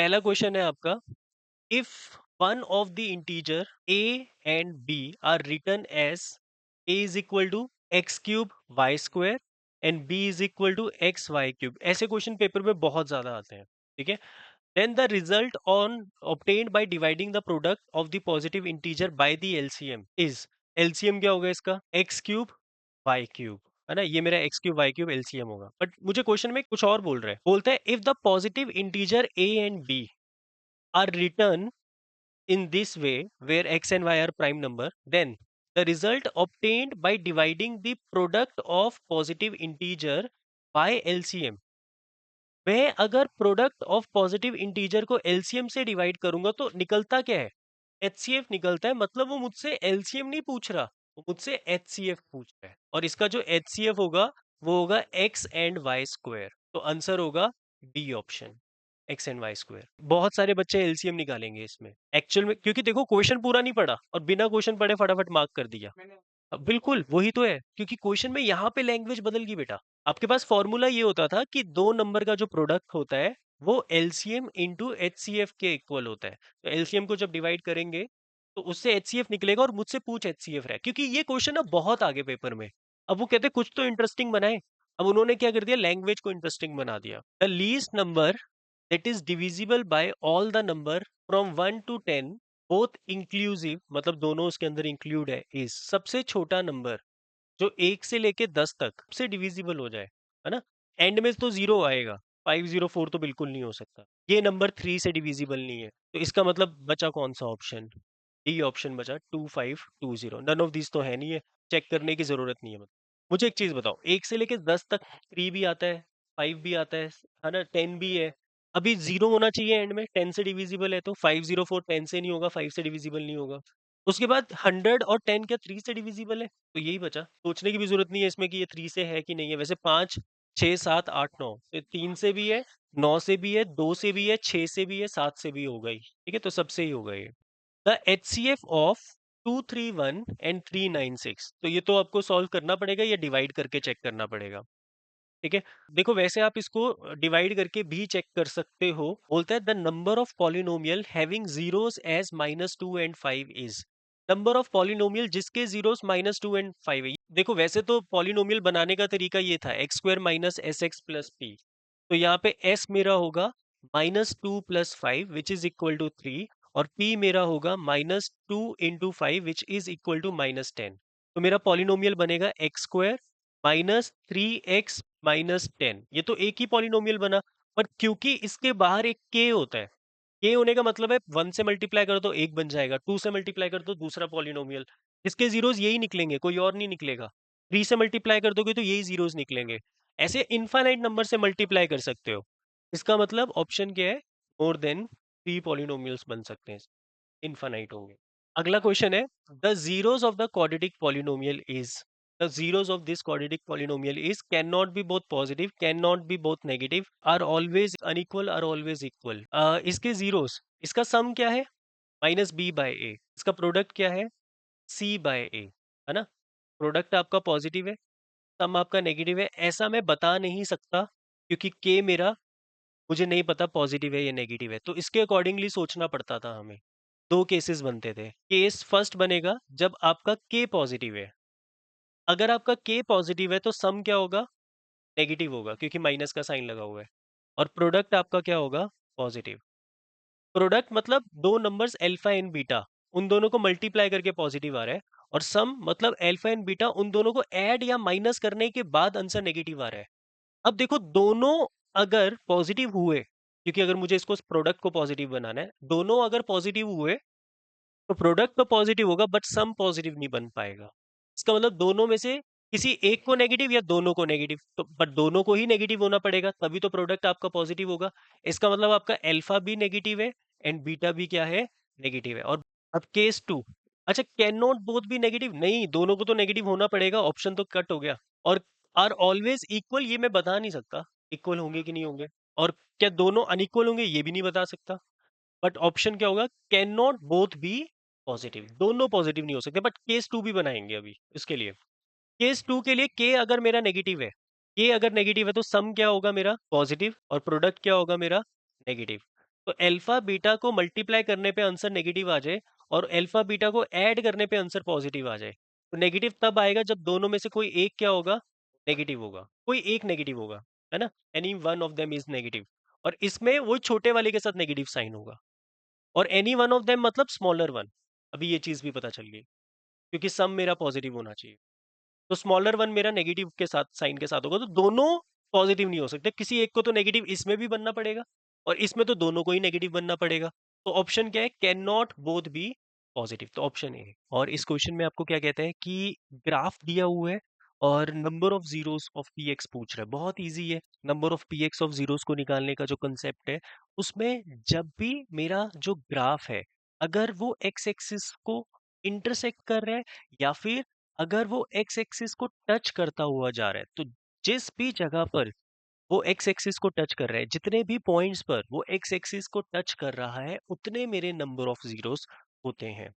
पहला क्वेश्चन है आपका, if one of the integer a and b are written as a is equal to x cube y square and b is equal to x y cube, ऐसे question paper में बहुत ज्यादा आते हैं। ठीक है, then the result on obtained by dividing the product of the positive integer by the LCM is, LCM क्या होगा इसका, x क्यूब y क्यूब, है ना, ये मेरा x cube y cube LCM होगा। बट मुझे क्वेश्चन में कुछ और बोल रहा है, बोलता है if the positive integer a and b are return in this way where x and y are prime number, then the result obtained by dividing the product of positive integer by LCM, मैं अगर product of positive integer को LCM से divide करूंगा तो निकलता क्या है, HCF निकलता है। मतलब वो मुझसे एलसीएम नहीं पूछ रहा, वो मुझसे एचसीएफ पूछ रहा है, और इसका जो एचसीएफ होगा वो होगा एक्स एंड वाई स्क्वायर। तो आंसर होगा D option, x and y square. बहुत सारे बच्चे एलसीएम निकालेंगे इसमें एक्चुअल में, क्योंकि देखो क्वेश्चन पूरा नहीं पढ़ा और बिना क्वेश्चन पढ़े फटाफट मार्क कर दिया। बिल्कुल वही तो है, क्योंकि क्वेश्चन में यहाँ पे लैंग्वेज बदल गई बेटा। आपके पास फॉर्मूला ये होता था कि दो नंबर का जो प्रोडक्ट होता है वो एलसीएम इंटू एचसीएफ के इक्वल होता है। तो एलसीएम को जब डिवाइड करेंगे तो उससे एचसीएफ निकलेगा, और मुझसे पूछ एचसीएफ रहा है, क्योंकि ये क्वेश्चन ना बहुत आगे पेपर में। अब वो कहते कुछ तो इंटरेस्टिंग बनाए, अब उन्होंने क्या कर दिया, लैंग्वेज को इंटरेस्टिंग बना दिया। The least number that is divisible by all the number from 1 to 10 both inclusive, मतलब दोनों उसके अंदर इंक्लूड है, इज, सबसे छोटा नंबर जो 1 से लेके 10 तक से डिविजिबल हो जाए, है ना। एंड में तो जीरो आएगा, 504 तो बिल्कुल नहीं हो सकता। ये नंबर 3 से डिविजिबल नहीं है, तो इसका मतलब बचा कौन सा ऑप्शन, डी ऑप्शन बचा, 2520। नन ऑफ दिस तो है नहीं है, चेक करने की जरूरत नहीं है। मतलब मुझे एक चीज बताओ, 1 से लेके 10 तक 3 भी आता है, 5 भी आता है ना, 10 भी है। अभी जीरो होना चाहिए एंड में, 10 से डिविजिबल है, तो 504 10 से नहीं होगा, 5 से डिविजिबल नहीं होगा। उसके बाद 100 और 10 क्या 3 से डिविजिबल है, तो यही बचा। सोचने की भी जरूरत नहीं है इसमें कि ये 3 से है कि नहीं है। वैसे 5 6 7 8 9, तो 3 से भी है, 9 से भी है, 2 से भी है, 6 से भी है, 7 से भी होगा ही। ठीक है, तो सबसे ही होगा ये। द HCF ऑफ 231 एंड 396, तो ये तो आपको सॉल्व करना पड़ेगा या डिवाइड करके चेक करना पड़ेगा। ठीक है, देखो वैसे आप इसको डिवाइड करके भी चेक कर सकते हो। बोलता है the number of polynomial having zeros as -2 and 5 इज, नंबर ऑफ पॉलिनोमियल जिसके जीरोस -2 and 5 है। देखो वैसे तो पॉलिनोमियल बनाने का तरीका ये था, x square minus S x plus P. तो यहाँ पे s मेरा होगा -2 + 5 विच इज इक्वल टू 3, और p मेरा होगा -2 × 5 विच इज इक्वल टू -10। तो मेरा पॉलिनोमियल बनेगा एक्स स्क्वायर -3x - 10। ये तो एक ही पॉलिनोमियल बना, पर क्योंकि इसके बाहर एक k होता है, k होने का मतलब है 1 से मल्टीप्लाई करो तो एक बन जाएगा, 2 से मल्टीप्लाई करो तो दूसरा पॉलिनोमियल। इसके जीरोस यही निकलेंगे, कोई और नहीं निकलेगा। 3 से मल्टीप्लाई कर दोगे तो यही जीरोस निकलेंगे। ऐसे इनफाइनाइट नंबर से मल्टीप्लाई कर सकते हो। इसका मतलब ऑप्शन क्या है, मोर देन 3 पॉलिनोमियल्स बन सकते हैं, इनफाइनाइट होंगे। अगला क्वेश्चन है, the zeros of the quadratic polynomial is, the zeros of this quadratic polynomial is cannot be both positive, cannot be both negative, are always unequal, are always equal। इसके zeros, इसका sum क्या है, -b/a, इसका product क्या है, c/a, है ना। Product आपका पॉजिटिव है, सम आपका नेगेटिव है, ऐसा मैं बता नहीं सकता क्योंकि k मेरा मुझे नहीं पता पॉजिटिव है या नेगेटिव है, तो इसके अकॉर्डिंगली सोचना पड़ता था हमें। दो केसेस बनते थे। केस फर्स्ट बनेगा जब आपका k पॉजिटिव है, अगर आपका k पॉजिटिव है तो सम क्या होगा, नेगेटिव होगा, क्योंकि माइनस का साइन लगा हुआ है। और प्रोडक्ट आपका क्या होगा, पॉजिटिव। प्रोडक्ट मतलब दो नंबर्स अल्फा एंड बीटा, उन दोनों को मल्टीप्लाई करके पॉजिटिव आ रहा है। और सम मतलब अल्फा एंड बीटा, उन दोनों को ऐड या माइनस करने के बाद आंसर नेगेटिव आ रहा है। अब देखो दोनों अगर पॉजिटिव हुए, क्योंकि अगर मुझे इसको प्रोडक्ट को पॉजिटिव बनाना है, दोनों अगर पॉजिटिव हुए तो प्रोडक्ट तो पॉजिटिव होगा बट सम पॉजिटिव नहीं बन पाएगा। इसका मतलब दोनों में से किसी एक को नेगेटिव या दोनों को नेगेटिव, तो बट दोनों को ही नेगेटिव होना पड़ेगा, तभी तो प्रोडक्ट आपका पॉजिटिव होगा। इसका मतलब आपका अल्फा भी नेगेटिव है एंड बीटा भी क्या है, नेगेटिव है। और अब केस टू, अच्छा कैन नॉट बोथ भी नेगेटिव, नहीं दोनों को तो नेगेटिव होना पड़ेगा, ऑप्शन तो कट हो गया। और आर ऑलवेज इक्वल, ये मैं बता नहीं सकता इक्वल होंगे कि नहीं होंगे। और क्या दोनों अनइक्वल होंगे, ये भी नहीं बता सकता। बट ऑप्शन क्या होगा, can not both be positive, दोनों पॉजिटिव नहीं हो सकते। बट केस टू भी बनाएंगे अभी इसके लिए। केस टू के लिए के अगर मेरा नेगेटिव है, के अगर नेगेटिव है तो सम क्या होगा मेरा, पॉजिटिव, और प्रोडक्ट क्या होगा मेरा, नेगेटिव। तो अल्फा बीटा को मल्टीप्लाई करने पे आंसर नेगेटिव आ जाए और अल्फा बीटा को ऐड करने पे आंसर पॉजिटिव आ जाए, तो नेगेटिव तब आएगा जब दोनों में से कोई एक क्या होगा, नेगेटिव होगा, कोई एक नेगेटिव होगा, है ना, any one of them is negative. और इसमें वो छोटे वाले के साथ नेगेटिव साइन होगा, और एनी वन ऑफ देम मतलब स्मॉलर वन। अभी ये चीज भी पता चल गई, क्योंकि सम मेरा पॉजिटिव होना चाहिए, तो स्मॉलर वन मेरा नेगेटिव के साथ साइन के साथ होगा, तो दोनों पॉजिटिव नहीं हो सकते, किसी एक को तो नेगेटिव इसमें भी बनना पड़ेगा और इसमें तो दोनों को ही नेगेटिव बनना पड़ेगा। तो ऑप्शन क्या है, can not both be positive, तो ऑप्शन ए। और इस क्वेश्चन में आपको क्या कहते हैं कि ग्राफ दिया हुआ है और number of zeros of P x पूछ रहा है, बहुत इजी है। Number of P x of zeros को निकालने का जो कंसेप्ट है, उसमें जब भी मेरा जो ग्राफ है, अगर वो एक्स एक्सिस को इंटरसेक्ट कर रहा है या फिर अगर वो एक्स एक्सिस को टच करता हुआ जा रहा है, तो जिस भी जगह पर वो एक्स एक्सिस को टच कर रहा है, जितने भी पॉइंट्स पर वो एक्स एक्सिस को टच कर रहा है, उतने मेरे नंबर ऑफ जीरोस होते हैं।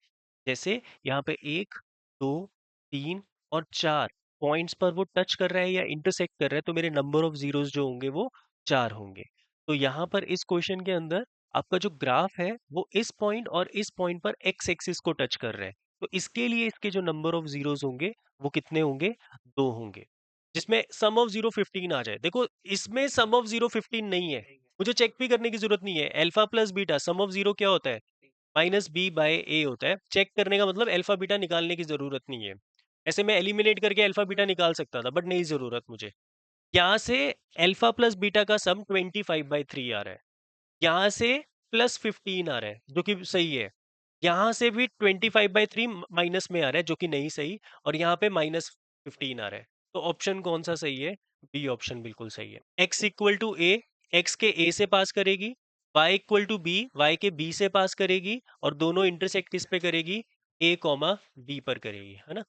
जैसे यहाँ पे 1, 2, 3 और 4 पॉइंट्स पर वो टच कर रहा है या इंटरसेक्ट कर रहा है, तो मेरे नंबर ऑफ जीरोस जो होंगे वो 4 होंगे। तो यहाँ पर इस क्वेश्चन के अंदर आपका जो ग्राफ है वो इस पॉइंट और इस पॉइंट पर एक्स एक्सिस को टच कर रहा है, तो इसके लिए इसके जो नंबर ऑफ जीरोस होंगे वो कितने होंगे, 2 होंगे, जिसमें सम ऑफ जीरो 15 आ जाए। देखो इसमें सम ऑफ जीरो 15 नहीं है, मुझे चेक भी करने की जरूरत नहीं है। Alpha plus beta some of zero क्या होता है, माइनस बी बाय ए होता है। चेक करने का मतलब अल्फा बीटा निकालने की जरूरत नहीं है। ऐसे मैं एलिमिनेट करके अल्फा बीटा निकाल सकता था, बट नहीं जरूरत मुझे। यहाँ से अल्फा प्लस बीटा का सम 25/3 आ रहा है, यहाँ से प्लस 15 आ रहा है जो कि सही है, यहाँ से भी 25/3 माइनस में आ रहा है जो कि नहीं सही, और यहाँ पे -15 आ रहा है। तो ऑप्शन कौन सा सही है, बी ऑप्शन बिल्कुल सही है। x equal to A, x के a से पास करेगी, y equal to b, y के b से पास करेगी, और दोनों इंटरसेक्ट किस पे करेगी, a कॉमा b पर करेगी, है ना।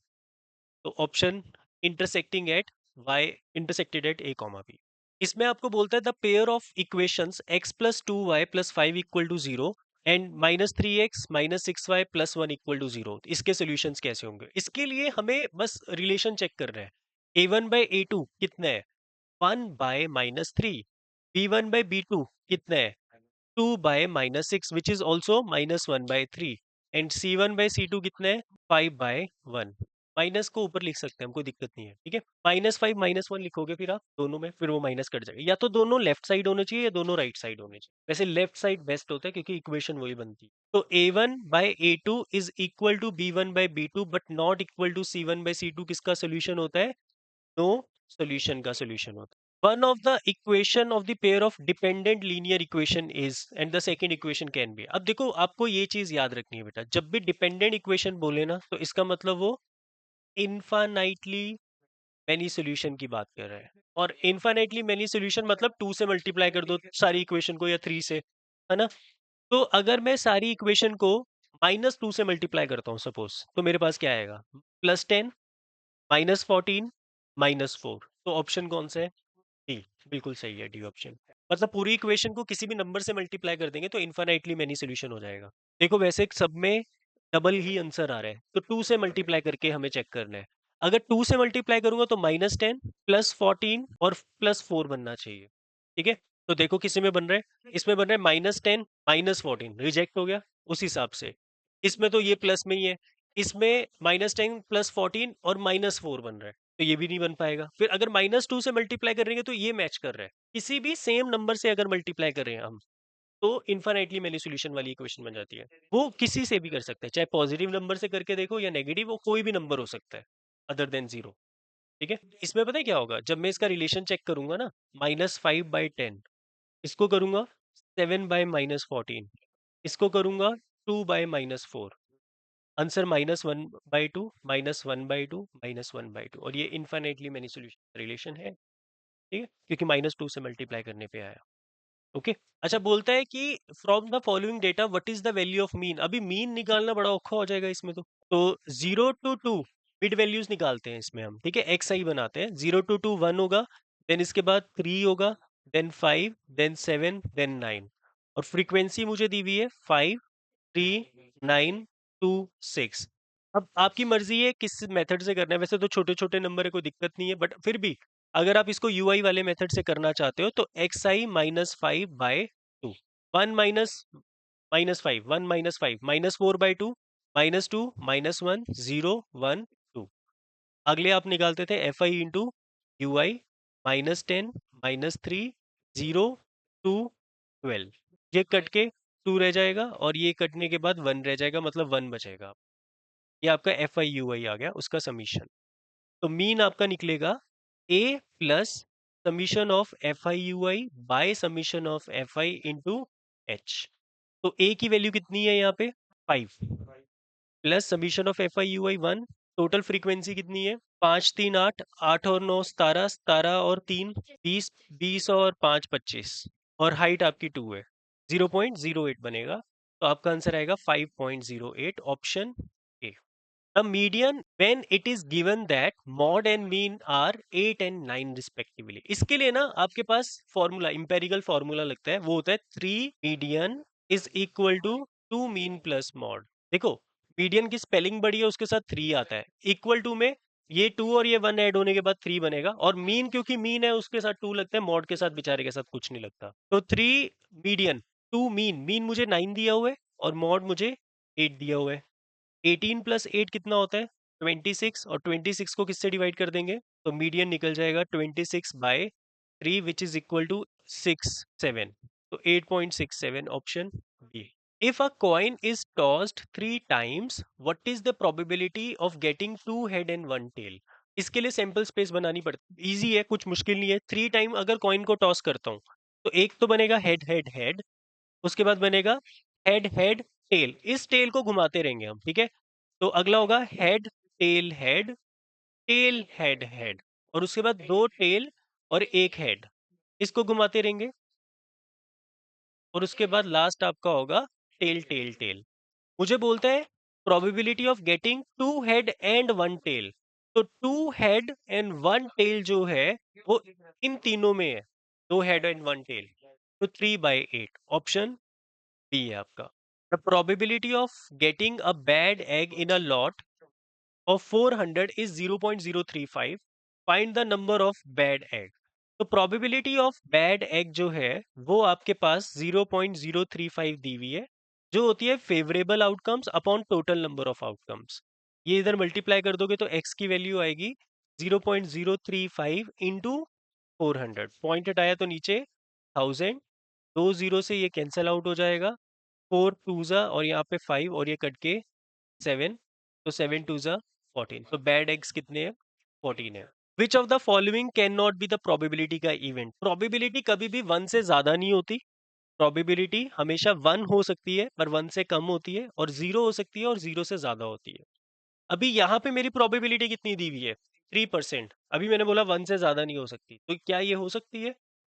तो option intersecting at y intersected at a comma b। इसमें आपको बोलता है the pair of equations x plus 2y plus 5 equal to 0 and -3x -6y plus 1 equal to 0, इसके सॉल्यूशंस कैसे होंगे। इसके लिए हमें बस रिलेशन चेक कर रहे हैं, a1/a2 कितना है, 1/-3, b1/b2 कितना है, 2/-6 which is also -1/3, and c1/c2 कितना है, 5/1। माइनस को ऊपर लिख सकते हैं हम, कोई दिक्कत नहीं है, ठीक है। -5 -1 लिखोगे फिर आप दोनों में, फिर वो माइनस कट जाएगा, या तो दोनों लेफ्ट साइड होने चाहिए या दोनों राइट साइड होने चाहिए। वैसे लेफ्ट साइड बेस्ट होता है क्योंकि इक्वेशन वही बनती है। तो a1/a2 is equal to b1/b2 but not equal to c1/c2 किसका सोल्यूशन होता है, नो सॉल्यूशन का सॉल्यूशन होता है। One of the equation of the pair of dependent linear equation is and the second equation can be। अब देखो आपको ये चीज याद रखनी है बेटा, जब भी डिपेंडेंट इक्वेशन बोले ना तो इसका मतलब वो इनफाइनाइटली मैनी सॉल्यूशन की बात कर रहे हैं, और इनफाइनाइटली मैनी सॉल्यूशन मतलब 2 से मल्टीप्लाई कर दो सारी इक्वेशन को या 3 से, है ना। तो अगर मैं सारी इक्वेशन को -2 से मल्टीप्लाई करता हूँ सपोज, तो मेरे पास क्या आएगा, +10 -14 -4। तो ऑप्शन कौन सा है, डी, बिल्कुल सही है डी ऑप्शन। मतलब पूरी इक्वेशन को किसी भी नंबर से मल्टीप्लाई कर देंगे तो इनफाइनाइटली मैनी सॉल्यूशन हो जाएगा। देखो वैसे सब में डबल ही आंसर आ रहा है, तो 2 से मल्टीप्लाई करके हमें चेक करना है। अगर 2 से मल्टीप्लाई करूंगा तो -10 +14 और +4 बनना चाहिए, ठीक है। तो देखो किसी में बन रहा है, इसमें बन रहा है -10 -14, रिजेक्ट हो गया उस हिसाब से। इसमें तो ये प्लस में ही है, इसमें -10 +14 और -4 बन रहा है, तो ये भी नहीं बन पाएगा। फिर अगर -2 से मल्टीप्लाई करेंगे तो ये मैच कर रहा है, किसी भी सेम नंबर से अगर मल्टीप्लाई कर रहे हैं हम, तो इनफाइनाइटली मैनी सॉल्यूशन वाली इक्वेशन बन जाती है। वो किसी से भी कर सकते हैं, चाहे पॉजिटिव नंबर से करके देखो या नेगेटिव, वो कोई भी नंबर हो सकता है अदर देन 0, ठीक है। इसमें पता है क्या होगा, जब मैं इसका रिलेशन चेक करूंगा ना, -5/10, इसको करूंगा 7/-14, इसको करूंगा 2/-4, आंसर -1/2 -1/2 -1/2, और ये इनफाइनाइटली मैनी सॉल्यूशन रिलेशन है, ठीक है, क्योंकि -2 से मल्टीप्लाई करने पे आया। ओके। अच्छा बोलता है कि from the following data what is the value of mean. अभी मीन निकालना बड़ा औखा हो जाएगा इसमें, तो 0 to 2 मिड वैल्यूज निकालते हैं इसमें हम, ठीक है। एक्स आई बनाते हैं, 0 to 2 1 होगा, देन इसके बाद 3 होगा, देन 5, देन 7, देन 9, और फ्रीक्वेंसी मुझे दी हुई है 5, 3, 9, 2, 6। अब आपकी मर्जी है किस मेथड से करना है, वैसे तो छोटे छोटे नंबर है कोई दिक्कत नहीं है, बट फिर भी अगर आप इसको यूआई वाले मेथड से करना चाहते हो तो एक्स आई -5/2, 1 -5, 1 -5, -4/2, -2, -1, 0, 1, 2। अगले आप निकालते थे एफ आई इंटू यू आई, -10, -3, 0, 2, 12। ये कट के 2 रह जाएगा और ये कटने के बाद 1 रह जाएगा, मतलब 1 बचेगा। ये आपका एफ आई यू आई आ गया, उसका समीशन। तो मीन आपका निकलेगा A plus summation of F I U I by summation of F I into H. तो ए की वैल्यू कितनी है यहाँ पे 5 plus summation of F I U I 1। Total frequency कितनी है 5 3 8, 8 और 9 17, 17 और 3 20, 20 और 5 25, और हाइट आपकी 2 है, 0.08 बनेगा। तो आपका आंसर आएगा 5.08, option A. A median when it is given that mod and mean are 8 and 9 respectively। इसके लिए ना आपके पास फॉर्मूला, इंपेरिकल फॉर्मूला लगता है, वो होता है 3 median is equal to 2 mean plus mode. देखो मीडियन की स्पेलिंग बड़ी है, उसके साथ 3 आता है, इक्वल टू में ये 2 और ये 1 ऐड होने के बाद 3 बनेगा, और मीन क्योंकि मीन है उसके साथ 2 लगता है, मॉड के साथ बेचारे के साथ कुछ नहीं लगता। तो 3 मीडियन 2 मीन, मीन मुझे 9 दिया हुआ है और मॉड मुझे 8 दिया हुआ है। 18 प्लस 8 कितना होता है 26, और 26 को किससे डिवाइड कर देंगे तो मीडियन निकल जाएगा 26/3 विच इज इक्वल टू 6 7। तो 8.67, option B. If a coin is tossed 3 times, what is the probability of getting 2 head and 1 tail? इसके लिए सैंपल स्पेस बनानी पड़ती, इजी है, कुछ मुश्किल नहीं है। 3 टाइम अगर कॉइन को टॉस करता हूँ तो एक तो बनेगा हेड हेड हेड, उसके बाद बनेगा हेड हेड टेल, इस टेल को घुमाते रहेंगे हम, ठीक है। तो अगला होगा head tail head, tail head head, और उसके बाद 2 टेल और 1 हेड, इसको घुमाते रहेंगे, और उसके बाद लास्ट आपका होगा टेल टेल टेल। मुझे बोलता है probability of getting 2 head and 1 tail. तो 2 हेड एंड 1 टेल जो है वो इन तीनों में है, 2 हेड एंड 1 टेल। तो 3/8, ऑप्शन बी है आपका। The probability of getting a bad egg in a lot of 400 is 0.035। Find the number of bad egg. तो प्रोबेबिलिटी ऑफ बैड एग जो है वो आपके पास 0.035 दी हुई है, जो होती है favourable outcomes upon total number of outcomes. ये इधर मल्टीप्लाई कर दोगे तो x की वैल्यू आएगी 0.035 इंटू 400। पॉइंट हटाया तो नीचे 1000, 2 जीरो से ये कैंसिल आउट हो जाएगा, 4 टू ज़ा और यहाँ पे 5 और ये कट के 7, तो 7 टू ज़ा 14। तो बैड एग्स कितने हैं 14 है। Which of the following can not be the probability का इवेंट। प्रोबेबिलिटी कभी भी 1 से ज्यादा नहीं होती, प्रोबेबिलिटी हमेशा 1 हो सकती है पर 1 से कम होती है, और 0 हो सकती है और 0 से ज्यादा होती है। अभी यहाँ पे मेरी प्रोबेबिलिटी कितनी दी हुई है 3%। अभी मैंने बोला 1 से ज्यादा नहीं हो सकती, तो क्या ये हो सकती है,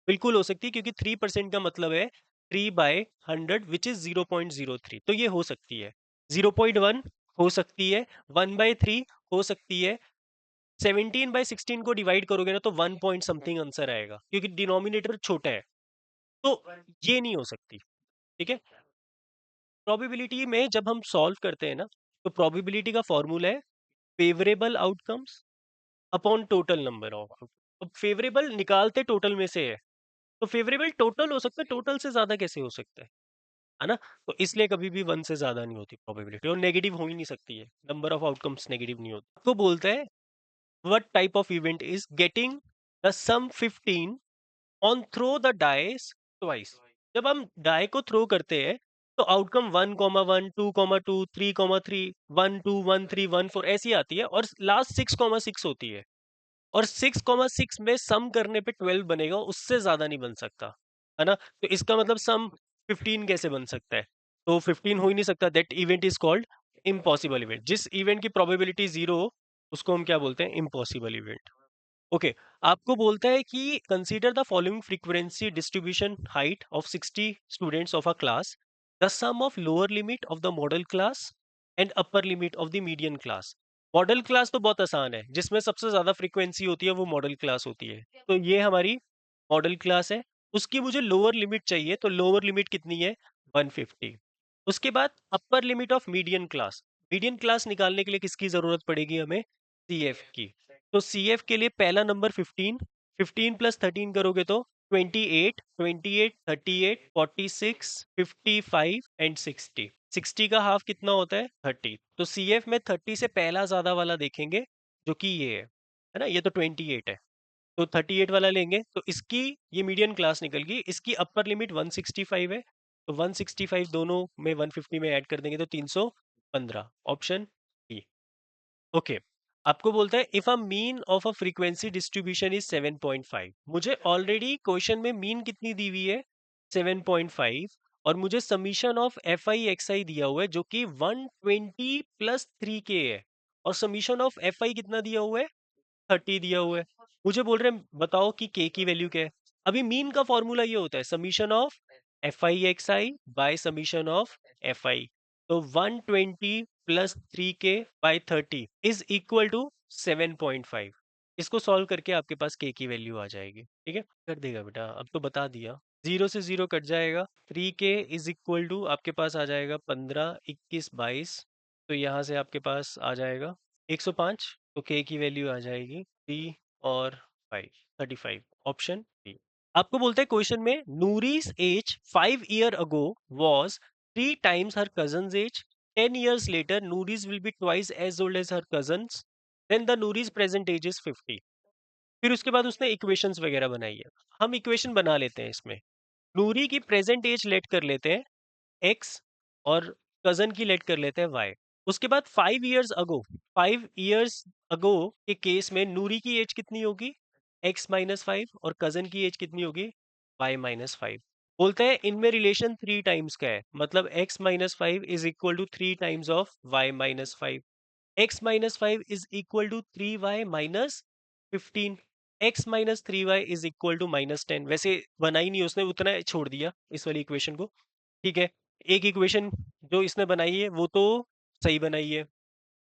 बिल्कुल हो सकती है, क्योंकि 3% का मतलब है 3/100 विच इज 0.03। तो ये हो सकती है। 0.1 हो सकती है, 1/3 हो सकती है, 17/16 को डिवाइड करोगे ना तो 1 पॉइंट समथिंग आंसर आएगा, क्योंकि डिनोमिनेटर छोटा है। तो ये नहीं हो सकती, ठीक है। प्रोबेबिलिटी में जब हम सॉल्व करते हैं ना, तो प्रोबेबिलिटी का फॉर्मूला है favourable outcomes upon total number of. अब फेवरेबल निकालते टोटल में से है, तो फेवरेबल टोटल हो सकता है, टोटल से ज्यादा कैसे हो सकता है ना। तो इसलिए कभी भी 1 से ज्यादा नहीं होती प्रोबेबिलिटी, और नेगेटिव हो ही नहीं सकती है, नंबर ऑफ आउटकम्स नेगेटिव नहीं होती। तो बोलता है what type of event is getting the sum 15 on throw the dice twice। जब हम डाई को थ्रो करते हैं तो आउटकम 1,1, 2,2, 3,3, 1,2, 1,3, 1,4 ऐसी आती है, और लास्ट 6,6 होती है, और 6,6 में सम करने पे 12 बनेगा, उससे ज्यादा नहीं बन सकता, है ना। तो इसका मतलब सम 15 कैसे बन सकता है, तो 15 हो ही नहीं सकता। That event is called impossible event. जिस इवेंट की प्रोबेबिलिटी 0 हो उसको हम क्या बोलते हैं, इम्पॉसिबल इवेंट। ओके, आपको बोलता है कि consider the following frequency distribution height of 60 students of a class, the sum of lower limit of the modal class and upper limit of the median class. Modal class तो बहुत आसान है, जिसमें सबसे ज्यादा फ्रीक्वेंसी होती है वो मॉडल क्लास होती है, तो ये हमारी मॉडल क्लास है। उसकी मुझे लोअर लिमिट चाहिए, तो लोअर लिमिट कितनी है 150। उसके बाद अपर limit of median class, median class निकालने के लिए किसकी जरूरत पड़ेगी हमें, सीएफ की। तो सीएफ के लिए पहला नंबर 15, 15 प्लस 13 करोगे तो 28, 28, 38, 46, 55 एंड 60। 60 का हाफ कितना होता है? 30। तो CF में 30 से पहला ज्यादा वाला देखेंगे, जो कि ये है ना, ये तो 28 है, तो 38 वाला लेंगे, तो इसकी ये मीडियन क्लास निकल गई। इसकी अपर लिमिट 165 है, तो 165 दोनों में 150 में ऐड कर देंगे तो 315, ऑप्शन ई। ओके, आपको बोलता है if a mean of a frequency distribution is 7.5। मुझे ऑलरेडी क्वेश्चन में मीन कितनी दी हुई है? 7.5। और मुझे summation of F I x I दिया हुआ है जो कि 120 प्लस 3K है, और समीशन ऑफ एफ आई कितना दिया हुआ है? 30 दिया हुआ है। मुझे बोल रहे हैं बताओ कि के की वैल्यू क्या है। अभी मीन का फॉर्मूला ये होता है summation of F I x i by summation of F i. तो 120 plus 3K by 30 is equal to 7.5। इसको सॉल्व करके आपके पास के की वैल्यू आ जाएगी। ठीक है, कर देगा बेटा, अब तो बता दिया। 0 से 0 कट जाएगा। 3K इज इक्वल टू आपके पास आ जाएगा 15, 21, 22। तो यहाँ से आपके पास आ जाएगा 105। तो के की वैल्यू आ जाएगी 3 और 5, 35, ऑप्शन बी। आपको बोलते हैं क्वेश्चन में Noori's age 5 year ago was 3 times her cousin's age. 10 years later, Nouri's will be twice as old as her cousins. Then the Nouri's present age is 50. फिर उसके बाद उसने इक्वेशंस वगैरह बनाई है। हम इक्वेशन बना लेते हैं इसमें। नूरी की प्रेजेंट एज लेट कर लेते हैं x, और कजन की लेट कर लेते हैं y। उसके बाद 5 इयर्स अगो के केस में नूरी की एज कितनी होगी? x-5, और कजन की एज कितनी होगी? y-5। बोलते हैं इनमें रिलेशन 3 टाइम्स का है, मतलब x-5 is equal to 3 times of y-5। x-5 is equal to 3y-15। x-3y is equal to -10। वैसे बना ही नहीं उसने, उतना छोड़ दिया इस वाली इक्वेशन को। ठीक है, एक इक्वेशन जो इसने बनाई है वो तो सही बनाई है।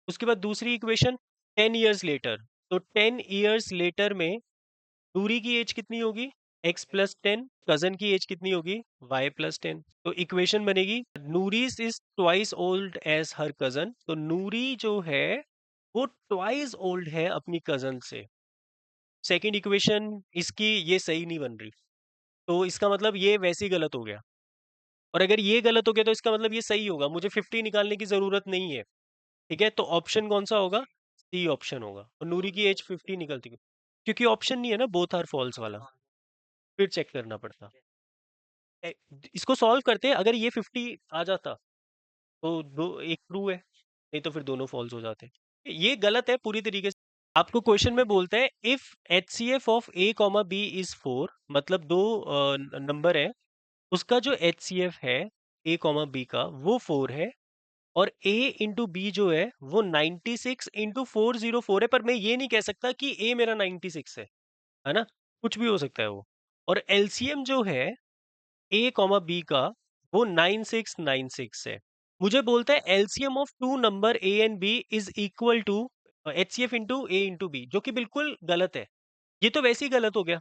उसके बाद दूसरी इक्वेशन 10 इयर्स लेटर। तो 10 इयर्स लेटर में दूरी की एज कितनी होगी? x+10। कजन की एज कितनी होगी? y+10। तो इक्वेशन बनेगी Noori's is twice old age her cousin. तो नूरी जो है वो ट्वाइस ओल्ड है अपनी कजन से। सेकंड इक्वेशन इसकी ये सही नहीं बन रही, तो इसका मतलब ये वैसे ही गलत हो गया। और अगर ये गलत हो गया तो इसका मतलब ये सही होगा, मुझे 50 निकालने की जरूरत नहीं है। ठीक है, तो ऑप्शन कौन सा होगा? सी ऑप्शन होगा। और नूरी की एज 50 निकलती है, क्योंकि ऑप्शन नहीं है ना बोथ आर फॉल्स वाला, फिर चेक करना पड़ता। ए, इसको सॉल्व करते हैं, अगर ये 50 आ जाता तो दो एक ट्रू है, नहीं तो फिर दोनों फॉल्स हो जाते। ये गलत है पूरी तरीके से। आपको क्वेश्चन में बोलते हैं if H C F of a comma b is 4, मतलब दो नंबर है, उसका जो एच सी एफ है ए कॉमा बी का वो 4 है, और a इंटू बी जो है वो 96 इंटू 404 है। पर मैं ये नहीं कह सकता कि a मेरा 96 है ना, कुछ भी हो सकता है वो। और एलसीएम जो है a कॉमा बी का वो 9696 है। मुझे बोलता है LCM of two number a and b is equal to H C F into a into b, जो कि बिल्कुल गलत है। ये तो वैसे ही गलत हो गया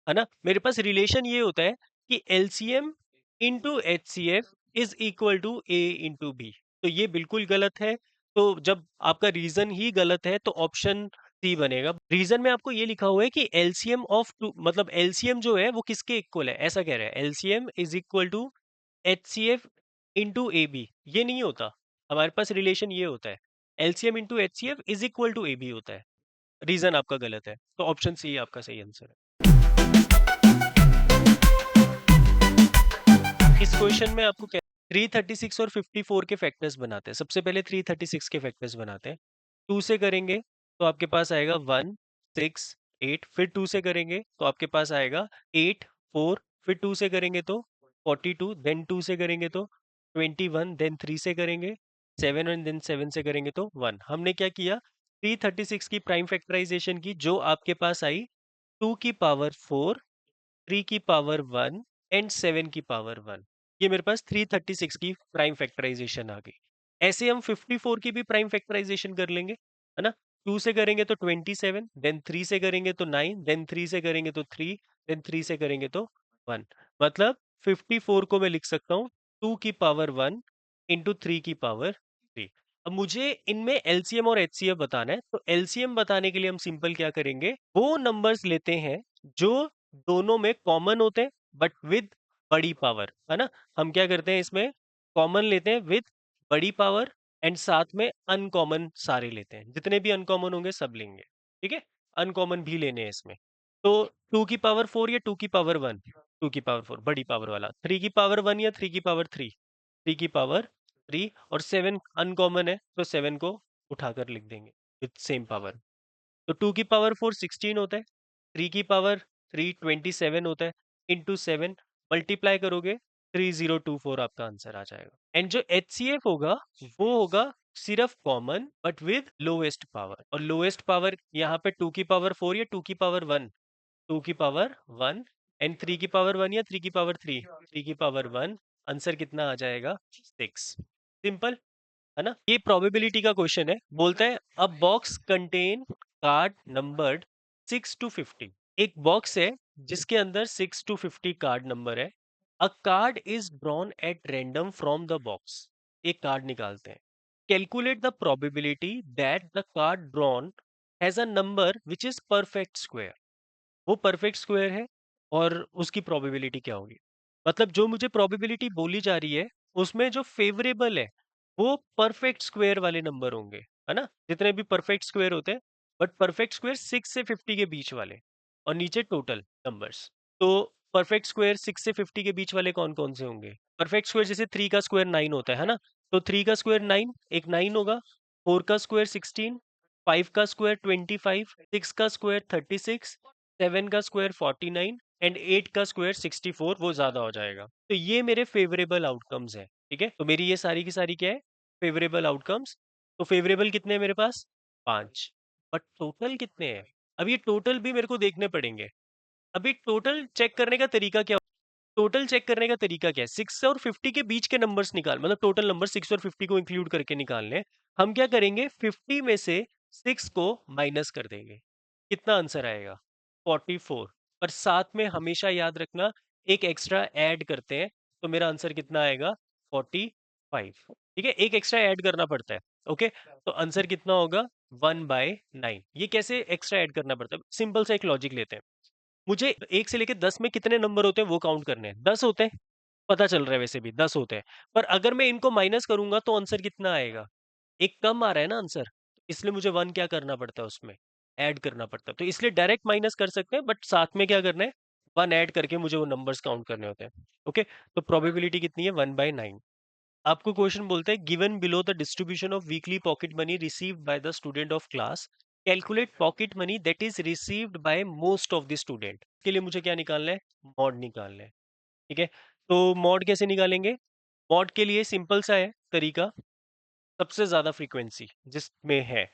है ना। मेरे पास रिलेशन ये होता है कि LCM into H C F is equal to a into b, तो ये बिल्कुल गलत है। तो जब आपका रीजन ही गलत है तो ऑप्शन सी बनेगा। रीजन में आपको ये लिखा हुआ है कि एलसीएम ऑफ टू, मतलब एलसीएम जो है वो किसके इक्वल है, ऐसा कह रहा है LCM is equal to H C F into a b. ये नहीं होता, हमारे पास रिलेशन ये होता है LCM into H C F is equal to a b होता है। रीजन आपका गलत है, तो ऑप्शन सी आपका सही आंसर है। इस क्वेश्चन में आपको क्या 336 और 54 के फैक्टर्स बनाते हैं। सबसे पहले 336 के फैक्टर्स बनाते हैं। 2 से करेंगे तो आपके पास आएगा 1, 6, 8। फिर 2 से करेंगे तो आपके पास आएगा 8, 4। फिर 2 से करेंगे तो 42। देन 2 से करेंगे तो 21। देन 3 से करेंगे 7, और देन 7 से करेंगे तो 1। हमने क्या किया, 336 की प्राइम फैक्टराइजेशन की, जो आपके पास आई 2 की पावर 4, 3 की पावर 1 एंड 7 की पावर 1। ये मेरे पास 336 की प्राइम फैक्टराइजेशन आ गई। ऐसे हम 54 की भी प्राइम फैक्टराइजेशन कर लेंगे, है ना। 2 से करेंगे तो 27, देन 3 से करेंगे तो 9, देन 3 से करेंगे तो 3, देन 3 से करेंगे तो 1। मतलब 54 को मैं लिख सकता हूँ 2 की पावर 1 इंटू 3 की पावर 3। अब मुझे इनमें एलसीएम और एचसीएफ बताना है, तो एलसीएम बताने के लिए हम सिंपल क्या करेंगे, वो नंबर्स लेते हैं जो दोनों में कॉमन होते हैं बट विद बड़ी पावर, है ना। हम क्या करते हैं इसमें, कॉमन लेते हैं विद बड़ी पावर एंड साथ में अनकॉमन सारे लेते हैं, जितने भी अनकॉमन होंगे सब लेंगे, ठीक है। अनकॉमन भी लेने हैं इसमें। तो 2 की पावर 4 या 2 की पावर 1, 2 की पावर 4 बड़ी पावर वाला, 3 की पावर 1 या 3 की पावर 3, 3 की पावर 3, और 7 अनकॉमन है तो 7 को उठाकर लिख देंगे विद सेम पावर। तो 2 की पावर 4 16 होता है, 3 की पावर 3 27 होता है, इंटू 7 मल्टीप्लाई करोगे 3024 आपका आंसर आ जाएगा। एंड जो HCF होगा वो होगा सिर्फ common but with lowest power, और लोएस्ट पावर यहाँ पे 2 की पावर 4 या 2 की पावर 1, 2 की पावर 1 एंड 3 की पावर 1 या 3 की पावर 3, 3 की पावर 1, आंसर कितना आ जाएगा 6। सिंपल, है ना। ये प्रोबेबिलिटी का क्वेश्चन है, बोलता है अ box contain card numbered 6 to 50। एक बॉक्स है जिसके अंदर 6 to 50 कार्ड नंबर है। अ card is drawn at random from the box. एक कार्ड निकालते हैं। Calculate the probability that the card drawn has a number which is perfect square. वो perfect square है और उसकी प्रोबेबिलिटी क्या होगी। मतलब जो मुझे प्रोबेबिलिटी बोली जा रही है उसमें जो फेवरेबल है वो परफेक्ट स्क्वायर वाले नंबर होंगे, है ना। जितने भी परफेक्ट स्क्वायर होते हैं, बट परफेक्ट स्क्वायर 6 से 50 के बीच वाले, और नीचे टोटल नंबर्स। तो परफेक्ट स्क्वायर 6 से 50 के बीच वाले कौन कौन से होंगे। परफेक्ट स्क्वायर जैसे 3 का स्क्वायर 9 होता है ना। तो 3 का स्क्वायर 9, एक 9 होगा। 4 का स्क्वायर 16, 5 का स्क्वायर 25, 6 का स्क्वायर 36, 7 का स्क्वायर 49 एंड 8 का स्क्वायर 64, वो ज्यादा हो जाएगा। तो ये मेरे फेवरेबल आउटकम्स है, ठीक है। तो मेरी ये सारी की सारी क्या है, फेवरेबल आउटकम्स। तो फेवरेबल कितने हैं मेरे पास, 5। बट टोटल कितने हैं, अब ये टोटल भी मेरे को देखने पड़ेंगे। अभी टोटल चेक करने का तरीका क्या, टोटल चेक करने का तरीका क्या है, 6 और 50 के बीच के नंबर्स निकाल, मतलब टोटल नंबर 6 और 50 को इंक्लूड करके निकालने। हम क्या करेंगे, 50 में से 6 को माइनस कर देंगे। कितना आंसर आएगा, 44। पर साथ में हमेशा याद रखना, एक एक्स्ट्रा ऐड करते हैं, तो मेरा आंसर कितना आएगा, 45। ठीक है, एक एक्स्ट्रा ऐड करना पड़ता है। ओके, तो आंसर कितना होगा, 1/9। ये कैसे एक्स्ट्रा ऐड करना पड़ता है, सिंपल सा एक लॉजिक लेते हैं। मुझे 1 से लेके 10 में कितने नंबर होते हैं वो काउंट करने हैं, 10 होते हैं, पता चल रहा है वैसे भी 10 होते हैं। पर अगर मैं इनको माइनस करूंगा तो आंसर कितना आएगा, एक कम आ रहा है ना आंसर, इसलिए मुझे 1 क्या करना पड़ता है उसमें, ऐड करना पड़ता है। तो इसलिए डायरेक्ट माइनस कर सकते हैं, बट साथ में क्या करना है, 1 ऐड करके मुझे वो नंबर्स काउंट करने होते हैं। ओके, तो प्रोबेबिलिटी कितनी है, 1/9। आपको क्वेश्चन बोलते हैं given below the distribution of weekly pocket money received by the student of class, calculate pocket money that is received by most of the student. के लिए मुझे क्या निकालना है, मॉड निकालना है, ठीक है। तो मॉड कैसे निकालेंगे, मॉड के लिए सिंपल सा है तरीका, सबसे ज्यादा फ्रीक्वेंसी जिसमें है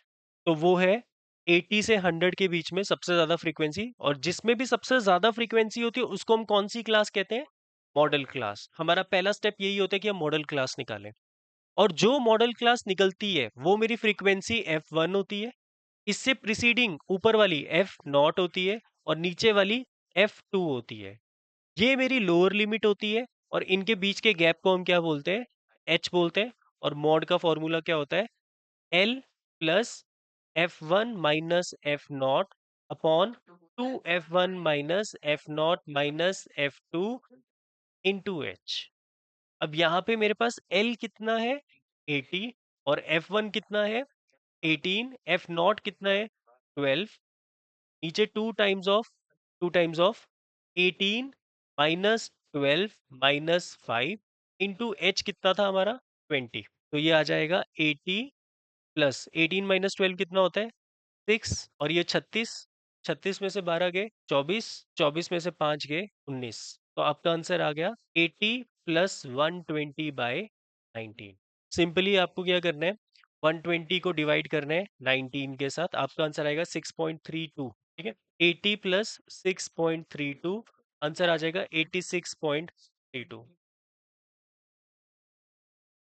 तो वो है 80 से 100 के बीच में सबसे ज्यादा फ्रीक्वेंसी, और जिसमें भी सबसे ज्यादा फ्रीक्वेंसी होती है उसको हम कौन सी क्लास कहते हैं, मॉडल क्लास। हमारा पहला स्टेप यही होता है कि हम मॉडल क्लास निकालें, और जो मॉडल क्लास निकलती है वो मेरी फ्रीक्वेंसी F1 होती है। इससे प्रीसीडिंग ऊपर वाली F0 होती है, और नीचे वाली F2 होती है। ये मेरी लोअर लिमिट होती है, और इनके बीच के गैप को हम क्या बोलते हैं, H बोलते हैं। और मॉड का फॉर्मूला क्या होता है, L plus F1 minus F0 upon 2 F1 minus F0 minus F2 into H। अब यहाँ पे मेरे पास L कितना है, 80, और F1 कितना है, 18, F0 कितना है, 12। नीचे 2 times of 18 minus 12 minus 5 into H कितना था हमारा, 20। तो ये आ जाएगा 80 प्लस 18 माइनस 12 कितना होता है, 6, और ये 36, 36 में से 12 गए 24, 24 में से 5 गए 19। तो आपका आंसर आ गया 80 प्लस 120/19। सिंपली आपको क्या करना है, 120 को डिवाइड करना है 19 के साथ, आपका आंसर आएगा 6.32। ठीक है, 80 प्लस 6.32, आंसर आ जाएगा 86.32।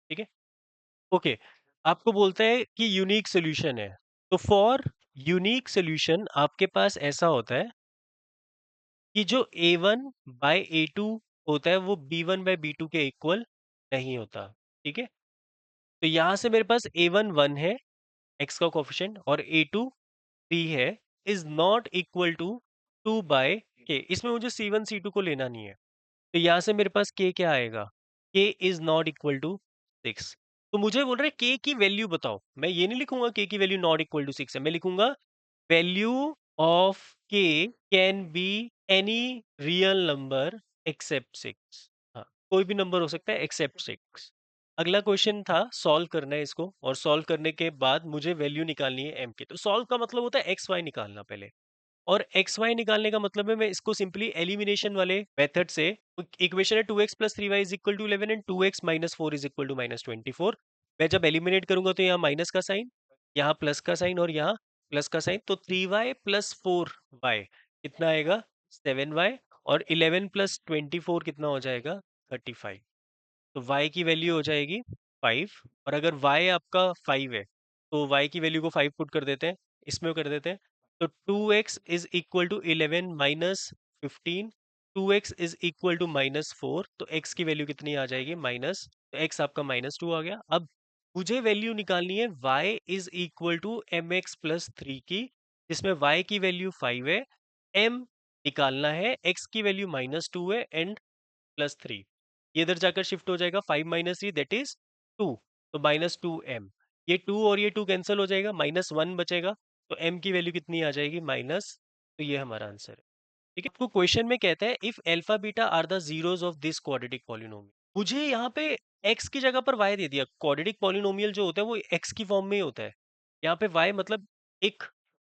ठीक है, ओके। आपको बोलता है कि यूनिक सोल्यूशन है, तो फॉर यूनिक सोल्यूशन आपके पास ऐसा होता है कि जो A1/A2 होता है वो B1/B2 के इक्वल नहीं होता। ठीक है, तो यहां से मेरे पास A1 1 है, x का कोफिशिएंट, और A2 3 है, is not equal to two by k, इसमें मुझे C1 C2 को लेना नहीं है, तो यहाँ से मेरे पास k क्या आएगा, k is not equal to 6। तो मुझे बोल रहे हैं k की वैल्यू बताओ, मैं ये नहीं लिखूंगा k की वैल्यू नॉट इक्वल टू 6 है, मैं लिखूंगा value of k can be any real number except 6। हाँ, कोई भी नंबर हो सकता है एक्सेप्ट 6। अगला क्वेश्चन था सॉल्व करना है इसको, और सॉल्व करने के बाद मुझे वैल्यू निकालनी है m की। तो सॉल्व का मतलब होता है एक्स वाई निकालना पहले, और एक्स वाई निकालने का मतलब है मैं इसको सिंपली एलिमिनेशन वाले मेथड से, इक्वेशन है 2x plus 3y is equal to 11 and 2x minus 4 is equal to minus 24। मैं जब एलिमिनेट करूंगा तो यहाँ माइनस का साइन, यहाँ प्लस का साइन और यहाँ प्लस का साइन, तो 3y प्लस 4y कितना आएगा 7y, और 11 प्लस 24 कितना हो जाएगा 35। तो y की वैल्यू हो जाएगी 5, और अगर y आपका 5 है तो y की वैल्यू को 5 पुट कर देते हैं, इसमें कर देते हैं, तो 2x is equal to 11 minus 15, 2x is equal to minus 4, तो x की वैल्यू कितनी आ जाएगी माइनस, तो x आपका -2 आ गया। अब मुझे वैल्यू निकालनी है y is equal to m x plus 3 की, जिसमें y की वैल्यू 5 है, m निकालना है, x की वैल्यू -2 है एंड +3। ये इधर जाकर शिफ्ट हो जाएगा, 5 माइनस 3 दैट इज 2, तो -2m। ये 2 और ये 2 कैंसिल हो जाएगा, -1 बचेगा, तो m की वैल्यू कितनी आ जाएगी माइनस, तो ये हमारा आंसर है। ठीक है, आपको क्वेश्चन में कहता है if alpha beta are the zeros of this quadratic polynomial. मुझे यहाँ पे x की जगह पर y दे दिया, क्वाड्रेटिक पॉलिनोमियल जो होता है वो x की फॉर्म में ही होता है, यहाँ पे y मतलब एक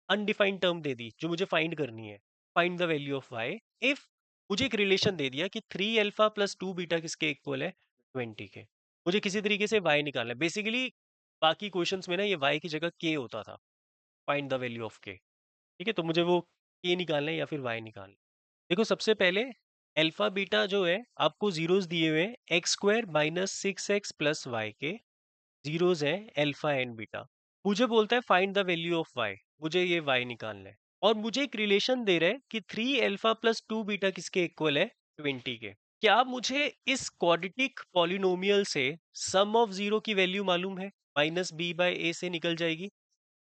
अनडिफाइंड टर्म दे दी जो मुझे फाइंड करनी है, find the value of y। If मुझे एक रिलेशन दे दिया कि 3 अल्फा प्लस 2 बीटा किसके इक्वल है 20 के, मुझे किसी तरीके से y निकालना है। बेसिकली बाकी क्वेश्चंस में ना ये y की जगह k होता था, find the value of k। ठीक है, तो मुझे वो k निकालना है या फिर y निकालना है। देखो सबसे पहले अल्फा बीटा जो है आपको जीरोस दिए हुए हैं, x square minus 6x plus y के जीरोस हैं अल्फा एंड बीटा। मुझे बोलता है find the value of y, मुझे ये y निकालना है, और मुझे एक रिलेशन दे रहा है कि 3 अल्फा प्लस 2 बीटा किसके इक्वल है 20 के। क्या मुझे इस क्वाड्रेटिक पॉलिनोमियल से सम ऑफ जीरो की वैल्यू मालूम है, माइनस बी बाय ए से निकल जाएगी,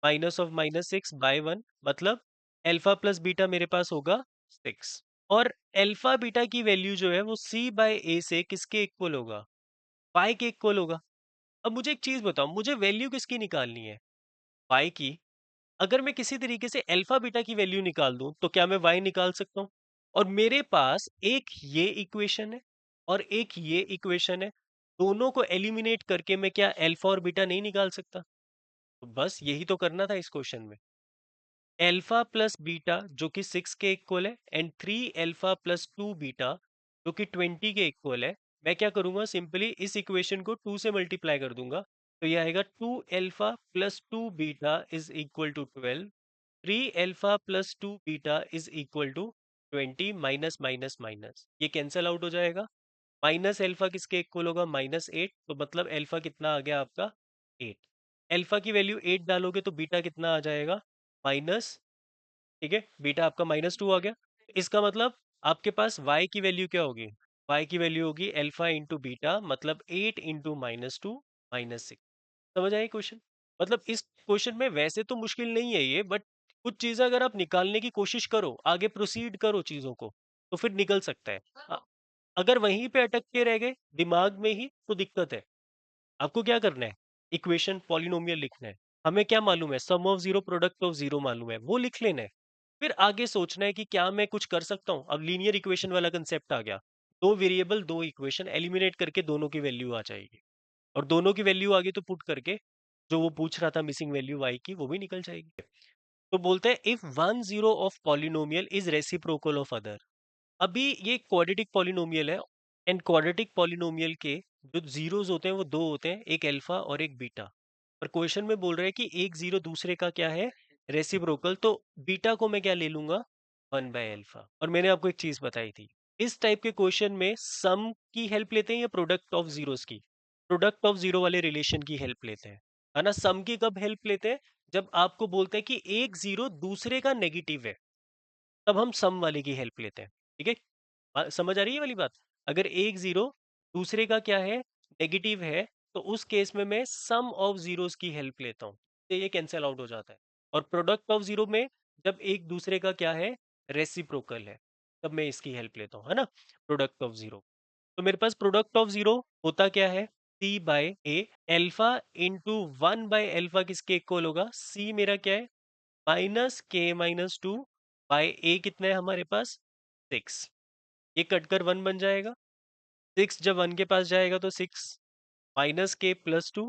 माइनस ऑफ -6/1, मतलब अल्फा प्लस बीटा मेरे पास होगा 6, और अल्फा बीटा की वैल्यू जो है वो c बाय ए से किसके इक्वल होगा y के इक्वल होगा। अब मुझे एक चीज बताओ, मुझे वैल्यू किसकी निकालनी है y की। अगर मैं किसी तरीके से अल्फा बीटा की वैल्यू निकाल दूं तो क्या मैं y निकाल सकता हूं, और मेरे पास एक ये इक्वेशन है और एक ये इक्वेशन है, दोनों को एलिमिनेट करके मैं क्या अल्फा और बीटा नहीं निकाल सकता। तो बस यही तो करना था इस क्वेश्चन में, अल्फा प्लस बीटा जो कि 6 के इक्वल है एंड 3 अल्फा प्लस 2 बीटा जो कि 20 के इक्वल है। मैं क्या करूंगा, सिंपली इस इक्वेशन को 2 से मल्टीप्लाई कर दूंगा, तो ये आएगा 2 alpha plus 2 beta is equal to 12, 3 alpha plus 2 beta is equal to 20, minus minus minus ये कैंसल आउट हो जाएगा, माइनस अल्फा किसके इक्वल होगा -8, तो मतलब अल्फा कितना आ गया आपका 8। अल्फा की वैल्यू 8 डालोगे तो बीटा कितना आ जाएगा माइनस, ठीक है, बीटा आपका -2 आ गया। इसका मतलब आपके पास y की वैल्यू क्या होगी, y की वैल्यू होगी अल्फा इंटू बीटा, मतलब 8 इंटू -2 -6। समझ आई क्वेश्चन, मतलब इस क्वेश्चन में वैसे तो मुश्किल नहीं है ये, बट कुछ चीजें अगर आप निकालने की कोशिश करो, आगे प्रोसीड करो चीजों को, तो फिर निकल सकता है। अगर वहीं पे अटक के रह गए दिमाग में ही तो दिक्कत है। आपको क्या करना है, इक्वेशन पॉलिनोमियल लिखना है, हमें क्या मालूम है sum of zero product of zero मालूम है, वो लिख लेना है। फिर आगे सोचना है कि क्या मैं कुछ कर सकता हूँ। अब लीनियर इक्वेशन वाला कंसेप्ट आ गया, दो वेरिएबल दो इक्वेशन एलिमिनेट करके दोनों की वैल्यू आ जाएगी, और दोनों की वैल्यू आगे तो पुट करके जो वो पूछ रहा था मिसिंग वैल्यू y की वो भी निकल जाएगी। तो बोलते हैं if one zero of polynomial is reciprocal of other. अभी ये क्वाड्रेटिक पॉलिनोमियल है, एंड क्वाड्रेटिक पॉलिनोमियल के जो जीरोस होते हैं वो दो होते हैं, एक अल्फा और एक बीटा। पर क्वेश्चन में बोल रहे हैं कि एक जीरो दूसरे का क्या है रेसिप्रोकल, तो बीटा को मैं क्या ले लूंगा 1/अल्फा। और मैंने आपको एक चीज बताई थी, इस टाइप के क्वेश्चन में सम की हेल्प लेते हैं या प्रोडक्ट ऑफ जीरोस की, प्रोडक्ट ऑफ जीरो वाले रिलेशन की हेल्प लेते हैं, है ना। सम की कब हेल्प लेते हैं, जब आपको बोलते हैं कि एक जीरो दूसरे का नेगेटिव है, तब हम सम वाले की हेल्प लेते हैं। ठीक है, समझ आ रही है ये वाली बात। अगर एक जीरो दूसरे का क्या है नेगेटिव है, तो उस केस में मैं सम ऑफ जीरोस की हेल्प लेता हूँ, तो ये कैंसिल आउट हो जाता है। और प्रोडक्ट ऑफ जीरो में जब एक दूसरे का क्या है रेसिप्रोकल है, तब मैं इसकी हेल्प लेता हूँ, है ना, प्रोडक्ट ऑफ जीरो। तो मेरे पास प्रोडक्ट ऑफ जीरो होता क्या है, सी बाय ए, एल्फा इंटू 1/अल्फा किसके इक्वल होगा, सी मेरा क्या है -k-2 बाय ए, कितना है हमारे पास 6, ये कटकर 1 बन जाएगा, 6 जब 1 के पास जाएगा तो 6 -k+2,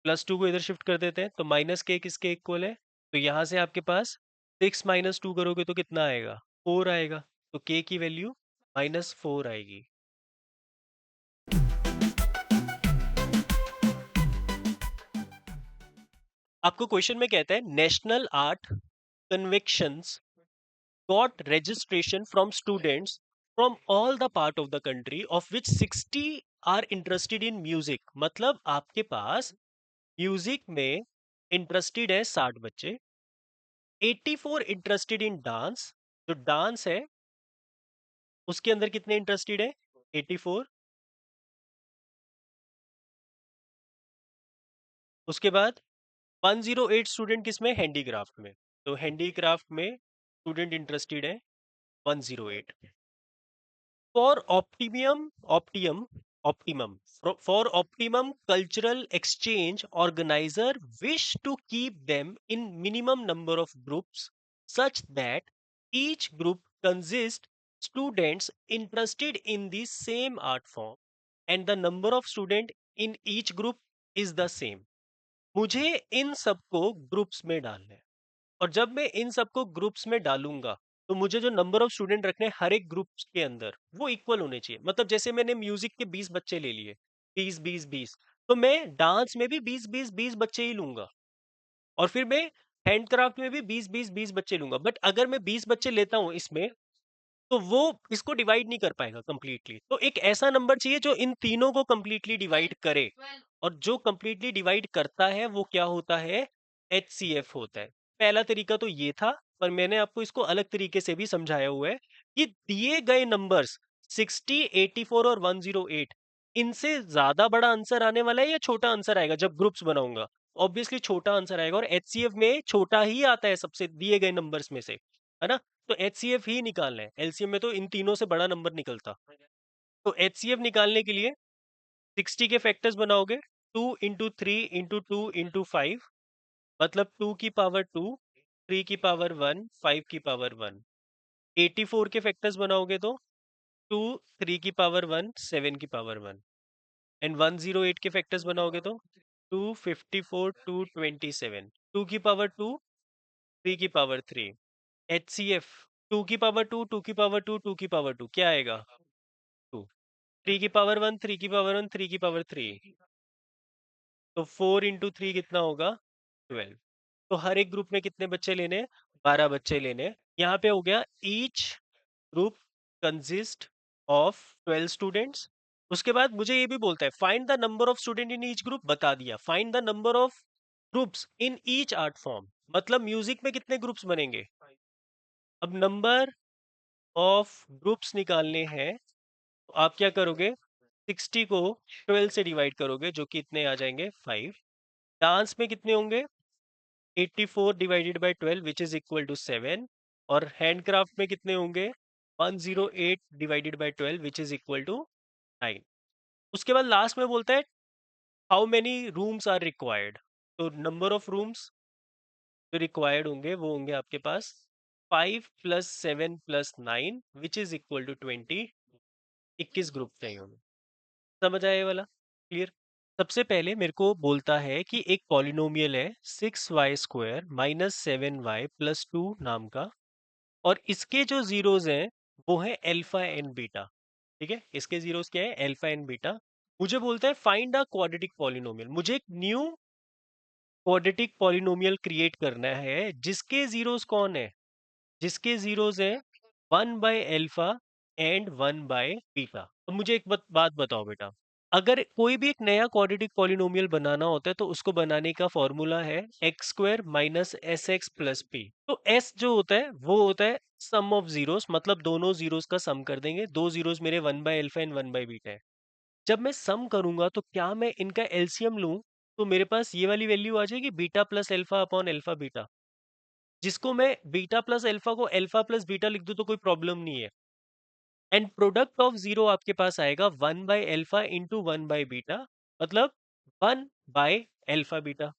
+2 को इधर शिफ्ट कर देते हैं तो -k किसके इक्वल है, तो यहाँ से आपके पास 6 - 2 करोगे तो कितना आएगा, 4 आएगा, तो k की वैल्यू -4 आएगी। आपको क्वेश्चन में कहता है national art convections got registration from students from all the part of the country of which 60 are interested in music, मतलब आपके पास म्यूजिक में इंटरेस्टेड है 60 बच्चे, 84 इंटरेस्टेड इन डांस, जो डांस है उसके अंदर कितने इंटरेस्टेड है 84, उसके बाद 108 स्टूडेंट किसमें, हैंडीक्राफ्ट में, तो हैंडीक्राफ्ट में स्टूडेंट इंटरेस्टेड है 108। For optimum cultural exchange, organizer wish to keep them in minimum number of groups such that each group consists students interested in the same art form and the number of student in each group is the same। मुझे इन सबको groups में डालना है, और जब मैं इन सबको groups में डालूंगा तो मुझे जो नंबर ऑफ स्टूडेंट रखने हैं हर एक ग्रुप्स के अंदर वो इक्वल होने चाहिए, मतलब जैसे मैंने म्यूजिक के 20 बच्चे ले लिए, 20 20 20, तो मैं डांस में भी 20 20 20 बच्चे ही लूंगा, और फिर मैं हैंडक्राफ्ट में भी 20 20 20 बच्चे लूंगा, बट अगर मैं 20 बच्चे लेता हूं इसमें तो वो इसको डिवाइड नहीं कर पाएगा कंप्लीटली, तो एक ऐसा नंबर चाहिए जो इन तीनों को कंप्लीटली डिवाइड करे, और जो कंप्लीटली डिवाइड करता है वो क्या होता है, HCF होता है। पहला तरीका तो ये था, पर मैंने आपको इसको अलग तरीके से भी समझाया हुआ है कि दिए गए नंबर्स 60, 84 और 108, इनसे ज्यादा बड़ा आंसर आने वाला है या छोटा आंसर आएगा जब ग्रुप्स बनाऊंगा, ऑब्वियसली छोटा आंसर आएगा, और HCF में छोटा ही आता है सबसे दिए गए नंबर्स में से, है ना, तो HCF ही निकालना है, LCM में तो इन तीनों से बड़ा नंबर निकलता, तो HCF निकालने के लिए 60 के फैक्टर्स बनाओगे, 2 × 3 × 2 × 5, मतलब 2 की पावर 2, 3 की पावर 1, 5 की पावर 1, 84 के फैक्टर्स बनाओगे तो 2, 3 की पावर 1, 7 की पावर 1, एंड 108 के फैक्टर्स बनाओगे तो 254, 227, 2 की पावर 2, 3 की पावर 3, HCF 2 की पावर 2, 2 की पावर 2, 2 की पावर 2 क्या आएगा 2, 3 की पावर 1, 3 की पावर 1, 3 की पावर 3, तो 4 × 3 कितना होगा 12। तो हर एक ग्रुप में कितने बच्चे लेने हैं, 12 बच्चे लेने हैं। यहाँ पे हो गया each group consist of 12 students. उसके बाद मुझे ये भी बोलता है find the number of student in each group, बता दिया। Find the number of groups in each art form, मतलब म्यूजिक में कितने ग्रुप्स बनेंगे। अब नंबर ऑफ ग्रुप्स निकालने हैं तो आप क्या करोगे, 60 को 12 से डिवाइड करोगे जो कि इतने आ जाएंगे 5। डांस में कितने होंगे, 84 divided by 12 which is equal to 7, और हैंडक्राफ्ट में कितने होंगे, 108 divided by 12 which is equal to 9। उसके बाद लास्ट में बोलता है how many rooms are required, तो नंबर ऑफ रूम्स जो रिक्वायर्ड होंगे वो होंगे आपके पास 5 + 7 + 9 which is equal to 20। 21 group चाहिए होंगे। समझ आया ये वाला, क्लियर। सबसे पहले मेरे को बोलता है कि एक पॉलिनोमियल है 6y² - 7y + 2 नाम का, और इसके जो जीरोज हैं वो है अल्फा एंड बीटा। ठीक है, इसके जीरोस क्या है, अल्फा एंड बीटा। मुझे बोलता है फाइंड अ क्वाड्रेटिक पॉलिनोमियल, मुझे एक न्यू क्वाड्रेटिक पॉलिनोमियल क्रिएट करना है जिसके जीरोस कौन है, जिसके जीरोस है 1/अल्फा एंड 1/बीटा। तो मुझे एक बात बताओ बेटा, अगर कोई भी एक नया क्वाड्रेटिक पॉलिनोमियल बनाना होता है तो उसको बनाने का फॉर्मूला है x² - sx + p। तो s जो होता है वो होता है सम ऑफ जीरोस, मतलब दोनों जीरोस का सम कर देंगे। दो जीरोस मेरे 1/अल्फा एंड 1/बीटा है। जब मैं सम करूंगा तो क्या मैं इनका एलसीएम लूं तो मेरे पास ये वाली वैल्यू आ जाएगी beta + alpha upon alpha beta. जिसको मैं बीटा प्लस अल्फा को अल्फा प्लस बीटा लिख दूं तो कोई प्रॉब्लम नहीं है। एंड प्रोडक्ट ऑफ जीरो आपके पास आएगा 1/अल्फा इंटू 1/बीटा, मतलब 1/अल्फा बीटा।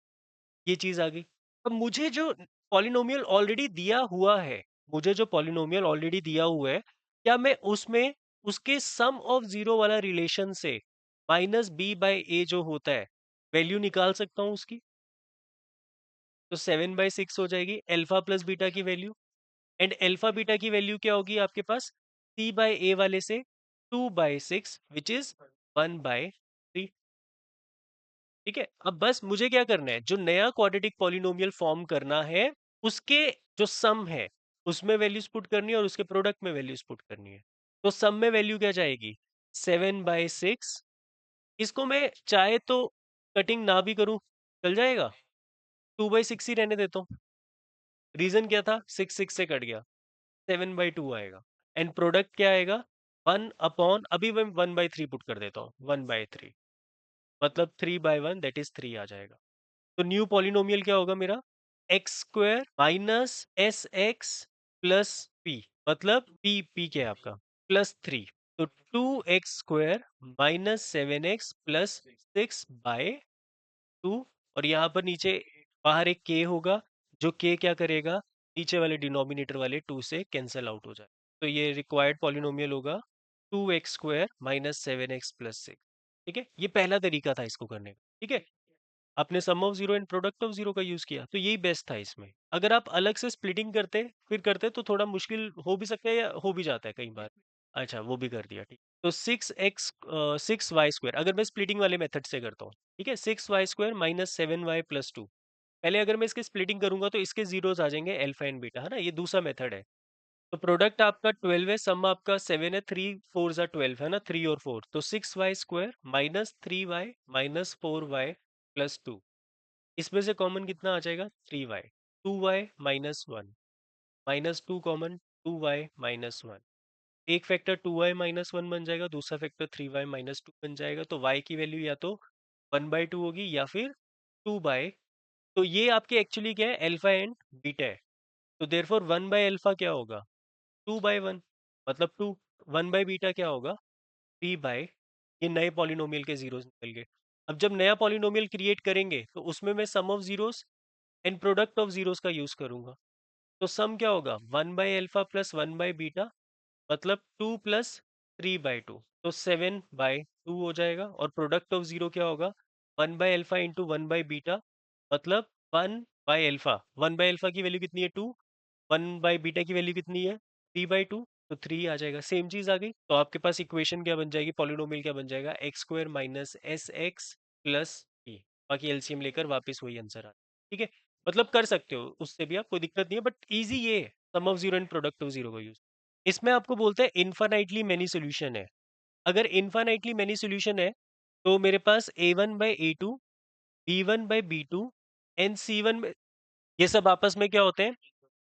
ये चीज आ गई। अब मुझे जो पॉलिनोमियल ऑलरेडी दिया हुआ है, मुझे जो पॉलिनोमियल ऑलरेडी दिया हुआ है, क्या मैं उसमें उसके सम ऑफ जीरो वाला रिलेशन से -b/a जो होता है वैल्यू निकाल सकता हूं उसकी? तो 7/6 हो जाएगी अल्फा प्लस बीटा की वैल्यू। एंड अल्फा बीटा की वैल्यू क्या होगी आपके पास? c/a वाले से 2/6 विच इज 1/3। ठीक है, अब बस मुझे क्या करना है, जो नया क्वाड्रेटिक पॉलिनोमियल फॉर्म करना है उसके जो सम है उसमें वैल्यूज पुट करनी है और उसके प्रोडक्ट में वैल्यूज पुट करनी है। तो सम में वैल्यू क्या जाएगी? 7/6। इसको मैं चाहे तो कटिंग ना भी करूं चल जाएगा, 2/6 ही रहने देता हूँ। रीजन क्या था? 6 से कट गया, 7/2 आएगा। एंड प्रोडक्ट क्या आएगा? 1/, अभी मैं 1/3 पुट कर देता हूँ, 1/3, मतलब 3/1 दैट इज 3 आ जाएगा। तो न्यू पॉलिनोमियल क्या होगा मेरा? x² minus sx plus p, मतलब p क्या है आपका? +3। तो 2x² माइनस 7x प्लस 6/2। और यहाँ पर नीचे बाहर एक k होगा, जो k क्या करेगा, नीचे वाले डिनोमिनेटर वाले 2 से कैंसिल आउट हो जाए। तो ये रिक्वायर्ड पॉलिनोमियल होगा 2x² माइनस 7x प्लस 6। ठीक है, ये पहला तरीका था इसको करने का। ठीक है, आपने sum of zero and product of zero का यूज किया, तो यही बेस्ट था इसमें। अगर आप अलग से स्प्लिटिंग करते फिर करते तो थोड़ा मुश्किल हो भी सकता है या हो भी जाता है कई बार। अच्छा, वो भी कर दिया, ठीक। तो 6x 6y² अगर मैं स्प्लिटिंग वाले मेथड से करता हूँ, ठीक है, 6y² माइनस 7y+2। पहले अगर मैं इसकी स्प्लिटिंग करूंगा तो इसके जीरोस आ जाएंगे अल्फा एंड बीटा, है ना, ये दूसरा मेथड है। तो प्रोडक्ट आपका 12 है, सम आपका 7 है, 3 4 जा 12 है ना, 3 और 4, तो 6y² minus 3y minus 4y+2। इसमें से कॉमन कितना आ जाएगा? 3y। 2y minus 1 minus 2 common, 2y minus 1। एक फैक्टर 2y माइनस 1 बन जाएगा, दूसरा फैक्टर 3y माइनस 2 बन जाएगा। तो y की वैल्यू या तो 1/2 होगी या फिर 2 बाय। तो ये आपके एक्चुअली क्या है? अल्फा एंड बीटा है। तो देयरफॉर 1/अल्फा क्या होगा? 2/1, मतलब 2। 1/बीटा क्या होगा? 3/। ये नए पॉलिनोमियल के जीरोस निकल गए। अब जब नया पॉलिनोमियल क्रिएट करेंगे तो उसमें मैं sum of zeros and product of zeros का यूज करूंगा। तो सम क्या होगा? 1/अल्फा प्लस 1/बीटा, मतलब 2 प्लस 3/2, तो 7/2 हो जाएगा। और प्रोडक्ट ऑफ जीरो क्या होगा? 1/अल्फा इंटू 1/बीटा, मतलब 1/अल्फा। 1/अल्फा की वैल्यू कितनी है? 2। 1/बीटा की वैल्यू कितनी है? 3/2, तो 3 आ जाएगा। सेम चीज आ गई। तो आपके पास इक्वेशन क्या बन जाएगी, पॉलिनोमियल क्या बन जाएगा? x² minus sx plus p। बाकी एलसीएम लेकर वापस वही आंसर आ, ठीक है। मतलब कर सकते हो उससे भी आप, कोई दिक्कत नहीं है, बट इजी ये है sum of zero and product of zero का यूज। इसमें आपको बोलते हैं इन्फानाइटली मैनी सोल्यूशन है। अगर इन्फानाइटली मैनी सोल्यूशन है तो मेरे पास a1/a2, b1/b2 एंड c1, ये सब आपस में क्या होते हैं?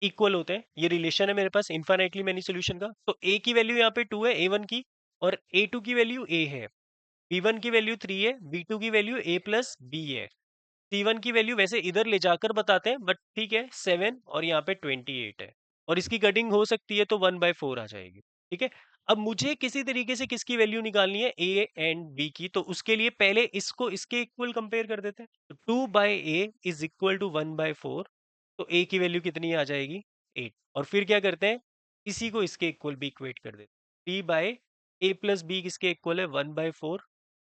इक्वल होते हैं। ये रिलेशन है मेरे पास इन्फानाइटली मैनी सोल्यूशन का। तो a की वैल्यू यहाँ पे 2 है, a1 की, और a2 की वैल्यू a है, b1 की वैल्यू 3 है, b2 की वैल्यू a प्लस b है, c1 की वैल्यू वैसे इधर ले जाकर बताते हैं, बट ठीक है 7 और यहाँ पे 28 है। और इसकी कटिंग हो सकती है तो 1/4 आ जाएगी। ठीक है, अब मुझे किसी तरीके से किसकी वैल्यू निकालनी है? a एंड b की। तो उसके लिए पहले इसको इसके इक्वल कंपेयर कर देते हैं। तो 2/a इज इक्वल टू 1/4। तो a की वैल्यू कितनी आ जाएगी? 8। और फिर क्या करते हैं? इसी को इसके इक्वल भी इक्वेट कर देते हैं। 3/a प्लस b किसके इक्वल है? 1/4।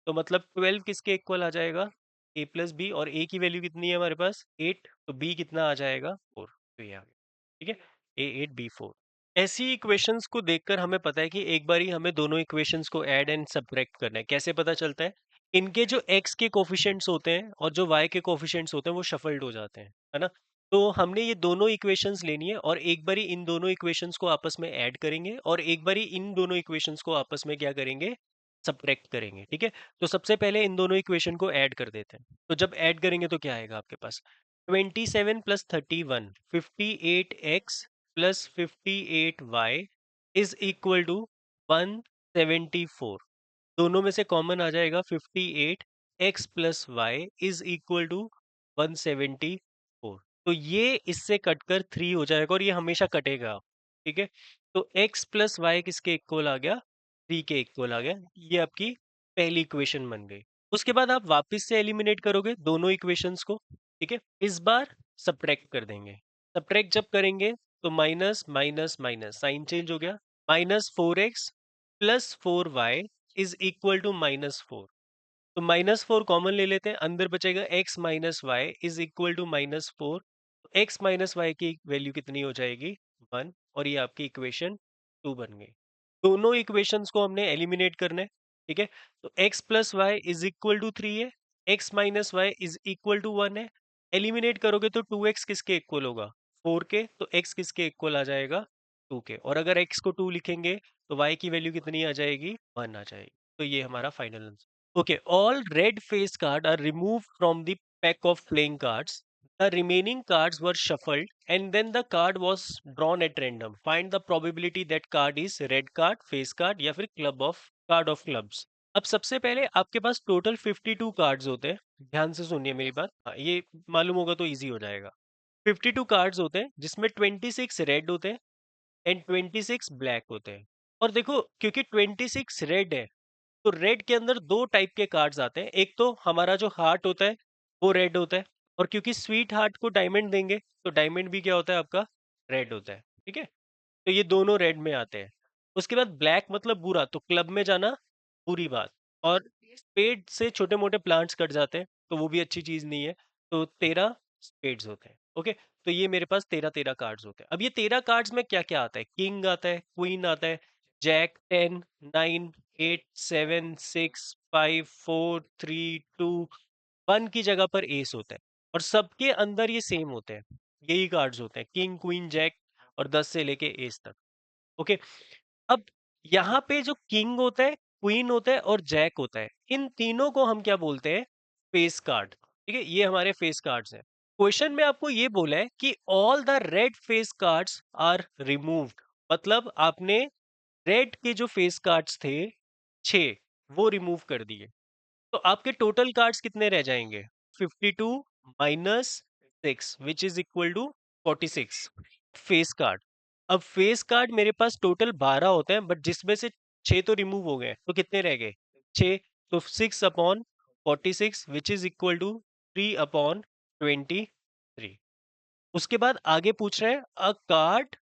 तो मतलब 12 किसके इक्वल आ जाएगा? a plus b. और a की वैल्यू कितनी है हमारे पास? 8। तो b कितना आ जाएगा? 4। तो ये आ गया। ठीक है, a8b4। ऐसी इक्वेशंस को देखकर हमें पता है कि एक बार ही हमें दोनों इक्वेशंस को ऐड एंड सबट्रैक्ट करना है। कैसे पता चलता है? इनके जो x के कोफिशिएंट्स होते हैं और जो y के कोफिशिएंट्स होते हैं वो शफल्ड हो जाते हैं, है ना। तो हमने ये दोनों इक्वेशंस लेनी है और एक बारी इन दोनों इक्वेशंस को आपस में ऐड करेंगे और एक बारी इन दोनों इक्वेशंस को आपस में क्या करेंगे? सबट्रैक्ट करेंगे। ठीक है, तो सबसे पहले इन दोनों इक्वेशन को ऐड कर देते हैं। तो जब ऐड करेंगे तो क्या आएगा आपके पास? 27 plus 31, 58x plus 58y is equal to 174। दोनों में से कॉमन आ जाएगा 58, x plus y is equal to 174। तो ये इससे कटकर 3 हो जाएगा और ये हमेशा कटेगा। ठीक है, तो x प्लस वाई किसके इक्वल आ गया, 3 के इक्वल आ गया। ये आपकी पहली इक्वेशन बन गई। उसके बाद आप वापस से एलिमिनेट करोगे दोनों इक्वेशंस को। ठीक है, इस बार सब्ट्रैक्ट कर देंगे। सब्ट्रैक्ट जब करेंगे तो minus minus minus sign change हो गया, -4x plus 4y is equal to -4। तो -4 कॉमन ले लेते हैं, अंदर बचेगा x minus y is equal to -4। x minus y की वैल्यू कितनी हो जाएगी, 1, और ये आपकी इक्वेशन 2 बन गई। दोनों इक्वेशंस को हमने एलिमिनेट करना है। ठीक है, तो x plus y is equal to 3 है, x minus y is equal to 1 है। एलिमिनेट करोगे तो 2x किसके इक्वल होगा, 4 के, तो x किसके इक्वल आ जाएगा, 2 के। और अगर x को 2 लिखेंगे तो y की वैल्यू कितनी आ जाएगी, 1 आ जाएगी। तो ये हमारा final answer. Okay, all red face cards are removed from the pack of playing cards. The remaining cards were shuffled and then the card was drawn at random. Find the probability that card is red card, face card या फिर club of card of clubs. अब सबसे पहले आपके पास total 52 cards होते हैं। ध्यान से सुनिए मेरी बात, हाँ, ये मालूम होगा तो इजी हो जाएगा। 52 कार्ड्स होते हैं जिसमें 26 रेड होते हैं एंड 26 ब्लैक होते हैं। और देखो क्योंकि 26 रेड है तो रेड के अंदर दो टाइप के कार्ड्स आते हैं। एक तो हमारा जो हार्ट होता है वो रेड होता है, और क्योंकि स्वीट हार्ट को डायमंड देंगे तो डायमंड भी क्या होता है आपका, रेड होता है। ठीक है, तो ये दोनों रेड में आते हैं। उसके बाद ब्लैक मतलब बुरा, तो क्लब में जाना बुरी बात। और पेड़ से छोटे मोटे प्लांट्स कट जाते हैं तो वो भी अच्छी चीज नहीं है। तो 13 स्पेड्स होते हैं। ओके, तो ये मेरे पास 13 कार्ड्स होते हैं। अब ये 13 कार्ड्स में क्या क्या आता है, किंग आता है, क्वीन आता है, जैक, 10, 9, 8, 7, 6, 5, 4, 3, 2, 1 की जगह पर एस होता है। और सबके अंदर ये सेम होते हैं, यही कार्ड्स होते हैं, किंग, क्वीन, जैक और 10 से लेके एस तक। ओके, अब यहाँ पे जो किंग होता है, क्वीन होता है और जैक होता है, इन तीनों को हम क्या बोलते हैं, फेस कार्ड। ठीक है, ये हमारे फेस कार्ड्स हैं। क्वेश्चन में आपको ये बोला है कि all the red face cards are removed, मतलब आपने रेड के जो फेस कार्ड्स थे 6 वो रिमूव कर दिए। तो आपके टोटल कार्ड्स कितने रह जाएंगे, 52 minus 6 which is equal to 46 face card. अब फेस कार्ड मेरे पास टोटल 12 होते हैं, बट जिसमें से 6 तो रिमूव हो गए, तो कितने रह गए, 6। तो 6 upon 46 which is equal to 3 upon 23। उसके बाद आगे पूछ रहे हैं अ कार्ड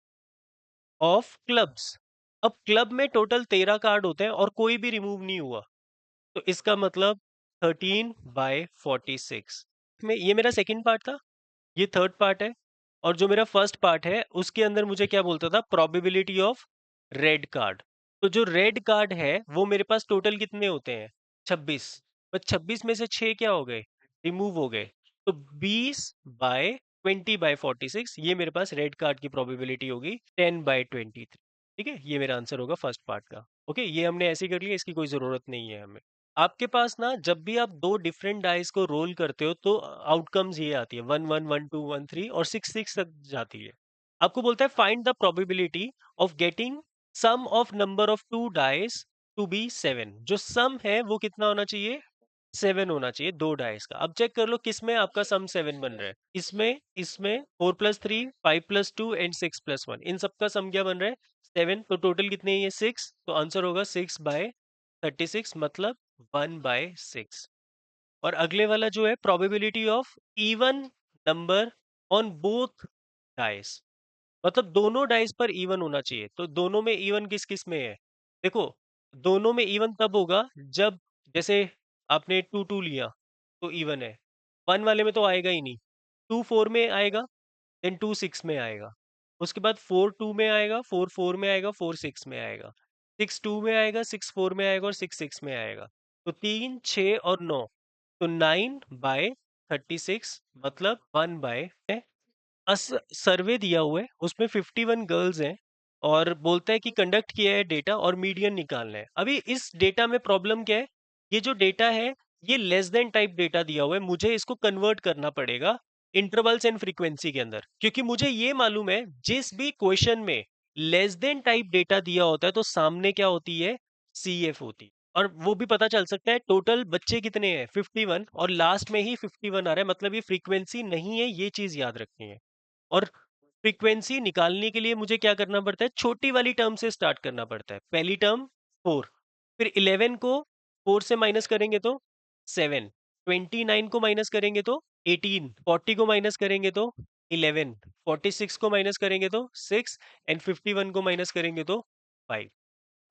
ऑफ क्लब्स। अब क्लब में टोटल 13 कार्ड होते हैं और कोई भी रिमूव नहीं हुआ, तो इसका मतलब 13/46 में, ये मेरा सेकंड पार्ट था, ये थर्ड पार्ट है। और जो मेरा फर्स्ट पार्ट है उसके अंदर मुझे क्या बोलता था, प्रोबेबिलिटी ऑफ रेड कार्ड। तो जो रेड कार्ड है वो मेरे पास टोटल कितने होते हैं, 26। बस 26 में से 6 क्या हो गए, रिमूव हो गए। तो 20/20/46 ये मेरे पास रेड कार्ड की प्रोबेबिलिटी होगी 10/23। ठीक है, ये मेरा आंसर होगा फर्स्ट पार्ट का। ओके, ये हमने ऐसे कर लिया, इसकी कोई जरूरत नहीं है हमें। आपके पास ना जब भी आप दो डिफरेंट डाइस को रोल करते हो तो आउटकम्स ये आती है 1 1 1 2 1 3 और 6 6 तक जाती है। आपको बोलता है find the probability of getting sum of number of two dice to be 7। जो सम है वो कितना होना चाहिए, 7 होना चाहिए दो डाइस का। अब चेक कर लो किसमें आपका सम 7 बन रहा है, इसमें, इसमें 4+3 5+2 एंड 6+1, इन सबका सम क्या बन रहा है, 7। तो टोटल कितने हैं ये, 6। तो आंसर होगा 6/36, मतलब 1/6। और अगले वाला जो है probability of even number on both dice, मतलब दोनों डाइस पर इवन होना चाहिए। तो दोनों में इवन किस किस में है, देखो दोनों में इवन तब होगा जब, जैसे आपने 2 2 लिया तो इवन है, 1 वाले में तो आएगा ही नहीं। 2 4 में आएगा, देन 2 6 में आएगा, उसके बाद 4 2 में आएगा, 4 4 में आएगा, 4 6 में आएगा, 6 2 में आएगा, 6 4 में आएगा और 6 6 में आएगा। तो 3 6 और 9, तो 9/36 मतलब 1 सर्वे दिया हुआ है, उसमें 51 गर्ल्स हैं और बोलता है कि कंडक्ट किया है डेटा और मीडियन निकालना है। अभी इस डेटा में प्रॉब्लम क्या है, ये जो डेटा है ये लेस देन टाइप डेटा दिया हुआ है, मुझे इसको कन्वर्ट करना पड़ेगा इंटरवल्स एंड फ्रीक्वेंसी के अंदर, क्योंकि मुझे ये मालूम है जिस भी क्वेश्चन में लेस देन टाइप डेटा दिया होता है तो सामने क्या होती है, CF होती है। और वो भी पता चल सकता है टोटल बच्चे कितने हैं 51 और लास्ट में ही 51 आ रहा है, मतलब ये फ्रीक्वेंसी नहीं है, ये चीज याद रखनी है। और फ्रीक्वेंसी निकालने के लिए मुझे क्या करना पड़ता है, छोटी वाली टर्म से स्टार्ट करना पड़ता है। पहली टर्म 4, फिर 11 को 4 से माइनस करेंगे तो 7, 29 को माइनस करेंगे तो 18, 40 को माइनस करेंगे तो 11, 46 को माइनस करेंगे तो 6 एंड 51 को माइनस करेंगे तो 5।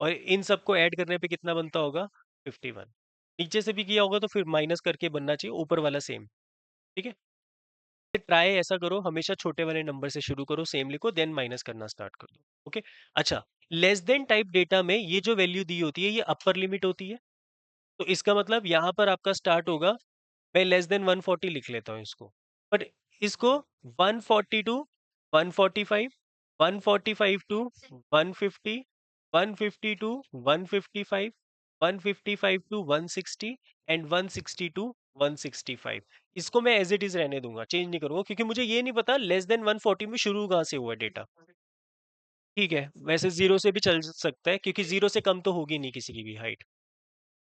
और इन सबको ऐड करने पे कितना बनता होगा, 51। नीचे से भी किया होगा तो फिर माइनस करके बनना चाहिए, ऊपर वाला सेम। ठीक है, ट्राई ऐसा करो, हमेशा छोटे वाले नंबर से शुरू करो, सेम लिखो, देन माइनस करना स्टार्ट कर दो। ओके। अच्छा, लेस देन टाइप डेटा में ये जो वैल्यू दी होती है ये अपर लिमिट होती है। तो इसका मतलब यहाँ पर आपका स्टार्ट होगा, मैं लेस देन 140 लिख लेता हूँ इसको, बट इसको 140 to 145, 145 to 150, 150 to 155, 155 to 160 and 160 to 165। इसको मैं एज इट इज रहने दूंगा, चेंज नहीं करूंगा, क्योंकि मुझे ये नहीं पता लेस देन 140 में शुरू कहाँ से हुआ डेटा। ठीक है, वैसे जीरो से भी चल सकता है, क्योंकि जीरो से कम तो होगी नहीं किसी की भी हाइट।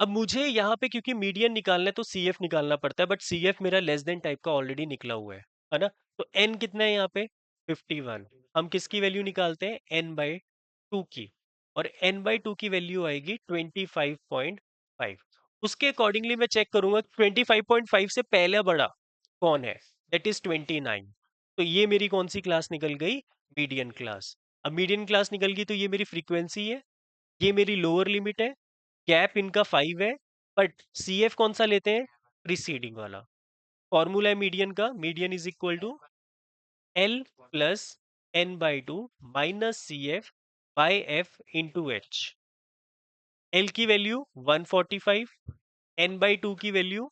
अब मुझे यहाँ पे क्योंकि मीडियन निकालना है तो सी एफ निकालना पड़ता है, बट सी एफ मेरा लेस देन टाइप का ऑलरेडी निकला हुआ है ना। तो एन कितना है यहाँ पे, 51। हम किसकी वैल्यू निकालते हैं, एन बाई टू की, और एन बाई टू की वैल्यू आएगी 25.5। उसके अकॉर्डिंगली मैं चेक करूंगा 25.5 से पहले बड़ा कौन है, दैट इज 29। तो ये मेरी कौन सी क्लास निकल गई, मीडियन क्लास। अब मीडियन क्लास निकल गई तो ये मेरी फ्रीक्वेंसी है, ये मेरी लोअर लिमिट है, गैप इनका 5 है, बट सी एफ कौन सा लेते हैं, प्रीसीडिंग वाला। फॉर्मूला है मीडियन का, median is equal to L plus n by two minus c f by f into h. L की वैल्यू 145, एन बाई टू की वैल्यू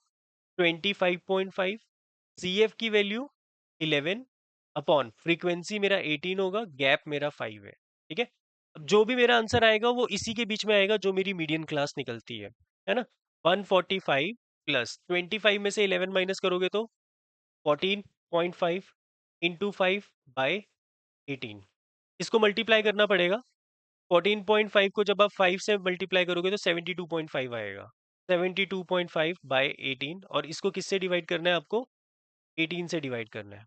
25.5, सी एफ की वैल्यू 11 अपॉन फ्रीक्वेंसी मेरा 18 होगा, गैप मेरा 5 है। ठीक है, अब जो भी मेरा आंसर आएगा वो इसी के बीच में आएगा जो मेरी मीडियन क्लास निकलती है ना। 145 प्लस 25 में से 11 माइनस करोगे तो 14.5 इंटू 5 बाई 18। इसको मल्टीप्लाई करना पड़ेगा, 14.5 को जब आप 5 से मल्टीप्लाई करोगे तो 72.5 आएगा, 72.5 बाई 18, और इसको किससे डिवाइड करना है आपको, 18 से डिवाइड करना है।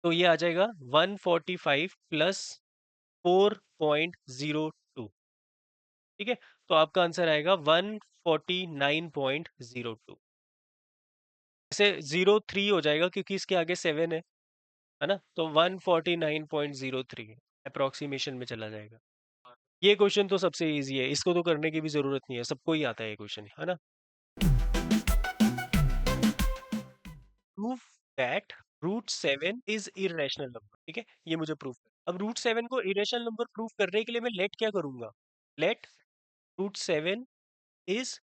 तो ये आ जाएगा 145 प्लस 4.02। ठीक है, तो आपका आंसर आएगा 149.02। ऐसे 03 हो जाएगा क्योंकि इसके आगे 7 है ना, तो 149.03 अप्रोक्सीमेशन में चला जाएगा। ये क्वेश्चन तो सबसे इजी है, इसको तो करने की भी जरूरत नहीं है, सबको ही आता है ये क्वेश्चन, है ना। Prove that root 7 is irrational number. ठीक है, ये मुझे प्रूव कर, अब रूट 7 को इरेशनल नंबर प्रूव करने के लिए मैं लेट क्या करूंगा, let root 7 is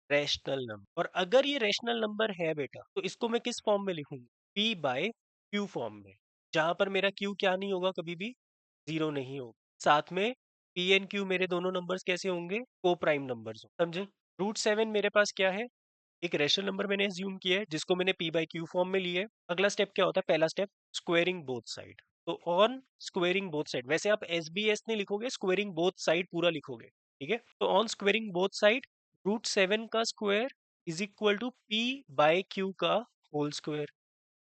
rational number. और अगर ये रैशनल नंबर है बेटा तो इसको मैं किस फॉर्म में लिखूंगा, p बाय q फॉर्म में, जहां पर मेरा q क्या नहीं होगा, कभी भी जीरो नहीं होगा। साथ में p एंड q मेरे दोनों नंबर्स कैसे होंगे, को प्राइम नंबर्स, समझे। रूट 7 मेरे पास क्या है, एक रैशनल नंबर मैंने एज्यूम किया है जिसको मैंने p बाई क्यू फॉर्म में लिया है। अगला स्टेप क्या होता है, पहला स्टेप स्क्वेयरिंग बोथ साइड। तो ऑन स्क्वेयरिंग बोथ साइड, वैसे आप एस बी एस नहीं लिखोगे, स्क्वेयरिंग बोथ साइड पूरा लिखोगे। ठीक है, तो on squaring both side root 7 का square is equal to p by q का whole square.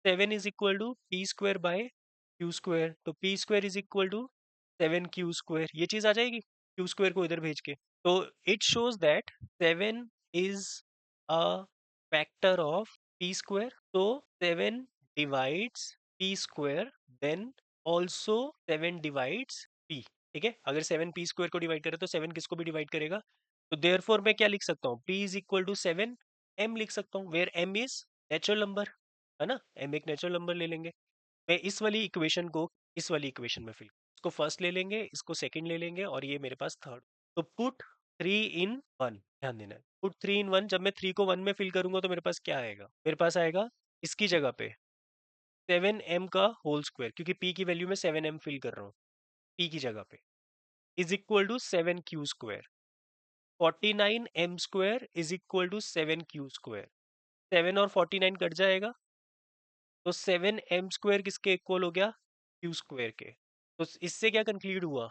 7 is equal to P square by Q square, तो P square is equal to 7 Q square, ये चीज आ जाएगी क्यू स्क्वायर को इधर भेज के। तो it shows that 7 is a factor of p square, तो 7 divides p square, then also 7 divides p. ठीक है, अगर 7 पी स्क्वायर को डिवाइड करे तो 7 किसको भी डिवाइड करेगा। तो देयरफॉर मैं क्या लिख सकता हूँ, p is equal to 7 m लिख सकता हूँ, where m is natural number, है ना, m एक नेचुरल नंबर ले लेंगे। मैं इस वाली इक्वेशन को इस वाली इक्वेशन में फिल, इसको फर्स्ट ले लेंगे, इसको सेकंड ले लेंगे, और ये मेरे पास थर्ड। तो पुट 3 in 1, ध्यान देना है, पुट 3 in 1। जब मैं 3 को 1 में फिल करूंगा तो मेरे पास क्या आएगा, मेरे पास आएगा इसकी जगह पे 7m का होल स्क्वायर, क्योंकि p की वैल्यू में 7m फिल कर रहा हूँ, p की जगह पे is equal to 7 Q square. 49m square is equal to 7 Q square. 7 और 49 कट जाएगा, तो 7m स्क्वायर किसके इक्वल हो गया, क्यू स्क्वायर के। तो इससे क्या कंक्लूड हुआ,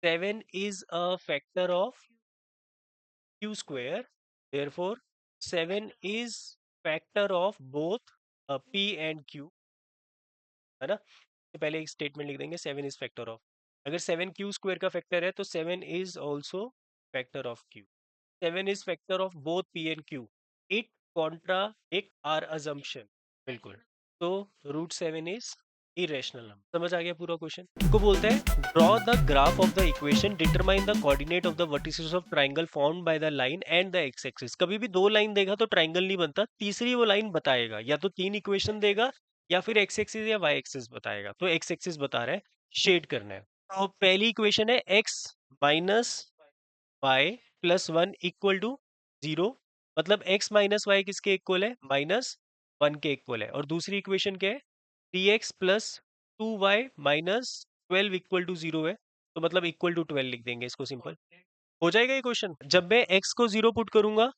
7 is a factor of q square, therefore 7 is factor of both p and q, है ना। तो पहले एक स्टेटमेंट लिख देंगे 7 इज फैक्टर ऑफ, अगर 7 क्यू स्क्वायर का फैक्टर है तो 7 is also factor of q, 7 is factor of both p and q. It contradict our assumption. बिल्कुल। तो √7 is irrational number। समझ आ गया पूरा क्वेश्चन। इसको बोलते हैं draw the graph of the equation, determine the coordinate of the vertices of triangle formed by the line and the x axis. कभी भी दो लाइन देगा तो ट्राइंगल नहीं बनता, तीसरी वो लाइन बताएगा, या तो तीन इक्वेशन देगा या फिर एक्स एक्सिस या वाई एक्सिस बताएगा। तो एक्स एक्सिस बता रहा है, शेड करना है। तो पहली इक्वेशन है x minus y plus one equal to 0, मतलब x माइनस वाई किसके इक्वल है, -1 के इक्वल है। और दूसरी इक्वेशन क्या है, 3x plus 2y minus 12 equal to 0 है, तो मतलब इक्वल टू 12 लिख देंगे इसको, सिंपल हो जाएगा ये क्वेश्चन। जब मैं x को 0 पुट करूंगा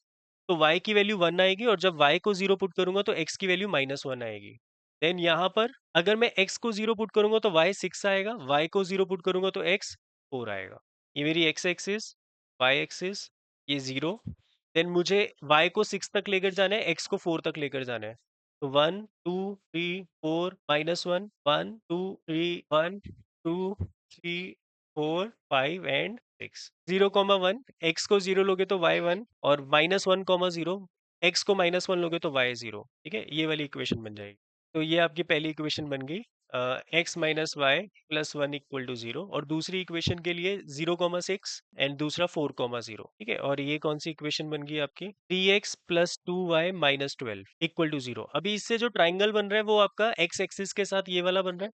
तो y की वैल्यू 1 आएगी, और जब y को 0 पुट करूंगा तो x की वैल्यू -1 आएगी। देन यहाँ पर अगर मैं x को 0 पुट करूंगा तो y 6 आएगा, y को 0 पुट करूंगा तो x 4 आएगा। ये मेरी x एक्सिस, y एक्सिस, ये 0। देन मुझे y को 6 तक लेकर जाना है, x को 4 तक लेकर जाना है। तो 1 2 3 4 -1 1 2 3 1 2 3 4 5 एंड 6। 0,1, x को 0 लोगे तो y 1, और -1,0, x को -1 लोगे तो y 0। ठीक है, ये वाली इक्वेशन बन जाएगी। तो ये आपकी पहली इक्वेशन बन गई, x minus y plus 1 equal to 0। और दूसरी इक्वेशन के लिए 0,6 एंड दूसरा 4,0। ठीक है, और ये कौन सी इक्वेशन बन गई आपकी, 3x plus 2y minus 12 equal to 0। अभी इससे जो ट्राइंगल बन रहा है वो आपका x एक्सिस के साथ ये वाला बन रहा है।